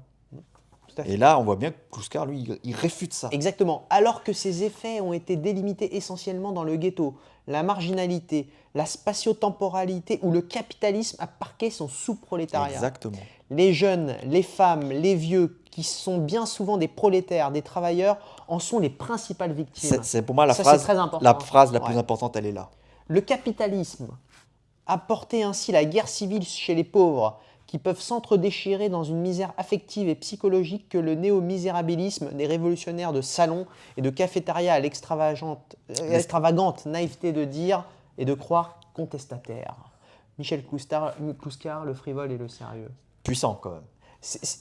Et là, on voit bien que Kluskar, lui, il réfute ça. Exactement. Alors que ces effets ont été délimités essentiellement dans le ghetto, la marginalité, la spatio-temporalité où le capitalisme a parqué son sous-prolétariat. Exactement. Les jeunes, les femmes, les vieux, qui sont bien souvent des prolétaires, des travailleurs, en sont les principales victimes. C'est pour moi la phrase la plus importante, elle est là. Le capitalisme a porté ainsi la guerre civile chez les pauvres, qui peuvent s'entre-déchirer dans une misère affective et psychologique que le néo-misérabilisme des révolutionnaires de salon et de cafétéria à l'extravagante naïveté de dire et de croire contestataire. Michel Kluskar, le frivole et le sérieux. Puissant quand même.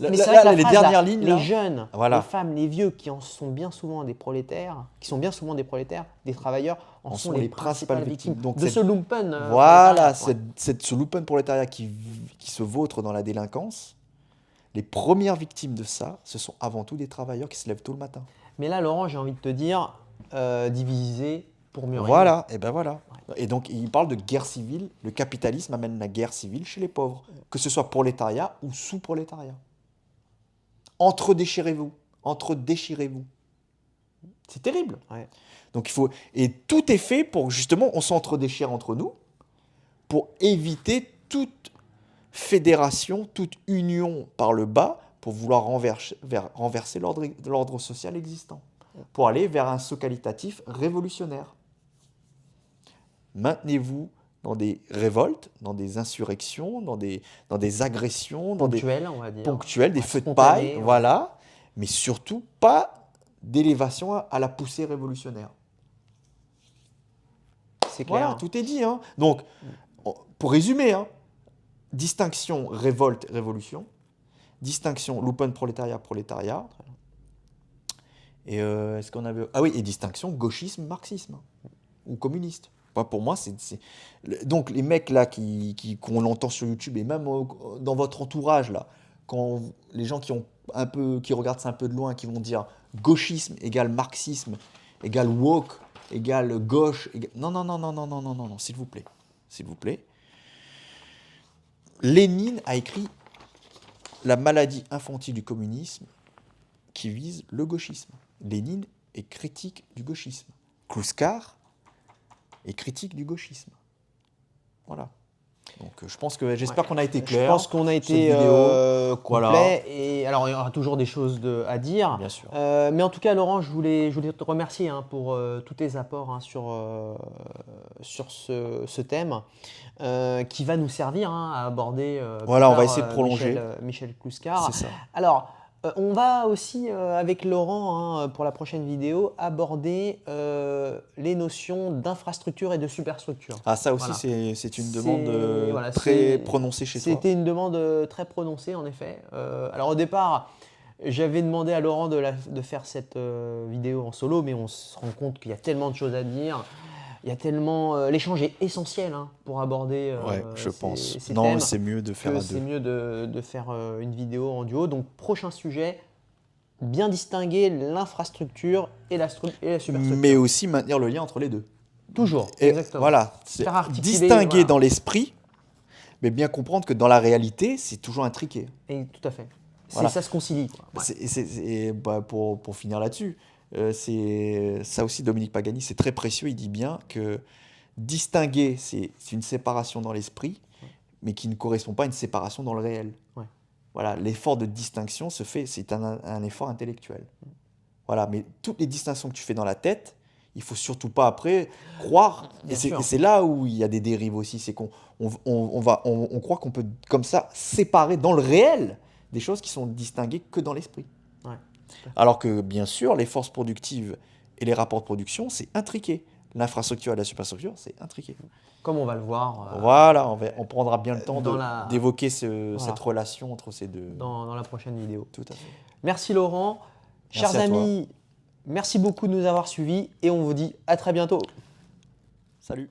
Mais c'est vrai que les dernières lignes, les jeunes, voilà. Les femmes, les vieux qui en sont bien souvent des prolétaires, des travailleurs, en sont les principales victimes. Donc de ce lumpen. Voilà, ce lumpen prolétariat qui se vautre dans la délinquance, les premières victimes de ça, ce sont avant tout des travailleurs qui se lèvent tôt le matin. Mais là, Laurent, j'ai envie de te dire, diviser pour mieux régner. Voilà, et ben voilà. Ouais. Et donc, il parle de guerre civile. Le capitalisme amène la guerre civile chez les pauvres, que ce soit prolétariat ou sous-prolétariat. Entre-déchirez-vous. C'est terrible. Ouais. Donc, et tout est fait pour, justement, on s'entre-déchire entre nous, pour éviter toute fédération, toute union par le bas, pour vouloir renverser l'ordre social existant, pour aller vers un saut qualitatif révolutionnaire. Maintenez-vous dans des révoltes, dans des insurrections, dans des agressions, ponctuelles, on va dire. Ponctuelles, des feux de paille, voilà. mais surtout pas d'élévation à la poussée révolutionnaire. C'est clair. Voilà, tout est dit. Hein. Donc, pour résumer, hein, distinction révolte, révolution, distinction lumpenprolétariat, prolétariat, et est-ce qu'on avait... Ah oui, et distinction gauchisme, marxisme, ou communiste. Enfin, pour moi, donc les mecs là qu'on entend sur YouTube, et même dans votre entourage là, quand les gens qui regardent ça un peu de loin, qui vont dire gauchisme égale marxisme, égale woke, égale gauche, non, non, non, non, non, non, non, non, non, s'il vous plaît. S'il vous plaît. Lénine a écrit La maladie infantile du communisme qui vise le gauchisme. Lénine est critique du gauchisme. Kluskar est critique du gauchisme. Voilà. Donc j'espère qu'on a été clair. Je pense qu'on a été complet. Voilà. Et alors, il y aura toujours des choses à dire. Bien sûr. Mais en tout cas, Laurent, je voulais te remercier hein, pour tous tes apports hein, sur ce thème qui va nous servir hein, à aborder Voilà, plus on va tard, essayer de prolonger. Michel Kluskar. C'est ça. Alors, on va aussi, avec Laurent, hein, pour la prochaine vidéo, aborder les notions d'infrastructure et de superstructure. Ah, ça aussi, Voilà. c'est une demande voilà, très prononcée chez toi. C'était une demande très prononcée, en effet. Alors, au départ, j'avais demandé à Laurent de faire cette vidéo en solo, mais on se rend compte qu'il y a tellement de choses à dire. Il y a tellement... L'échange est essentiel hein, pour aborder ouais, je pense. ces Non, thèmes. c'est mieux de faire à deux. C'est mieux de faire une vidéo en duo. Donc, prochain sujet, bien distinguer l'infrastructure et la superstructure. Mais aussi maintenir le lien entre les deux. Toujours, Et exactement. voilà, Faire articuler, distinguer voilà. dans l'esprit, mais bien comprendre que dans la réalité, c'est toujours intriqué. Et tout à fait. Voilà. Ça se concilie. Quoi. Ouais. Pour finir là-dessus, c'est ça aussi Dominique Pagani, c'est très précieux. Il dit bien que distinguer, c'est une séparation dans l'esprit, mais qui ne correspond pas à une séparation dans le réel. Ouais. Voilà, l'effort de distinction se fait, c'est un effort intellectuel. Voilà, mais toutes les distinctions que tu fais dans la tête, il faut surtout pas après croire. Et c'est là où il y a des dérives aussi, c'est qu'on croit qu'on peut comme ça séparer dans le réel des choses qui sont distinguées que dans l'esprit. Ouais. Alors que bien sûr, les forces productives et les rapports de production, c'est intriqué. L'infrastructure et la superstructure, c'est intriqué. Comme on va le voir. Voilà, on prendra bien le temps d'évoquer cette relation entre ces deux. Dans la prochaine vidéo. Tout à fait. Merci Laurent. Merci Chers amis, merci beaucoup de nous avoir suivis et on vous dit à très bientôt. Salut.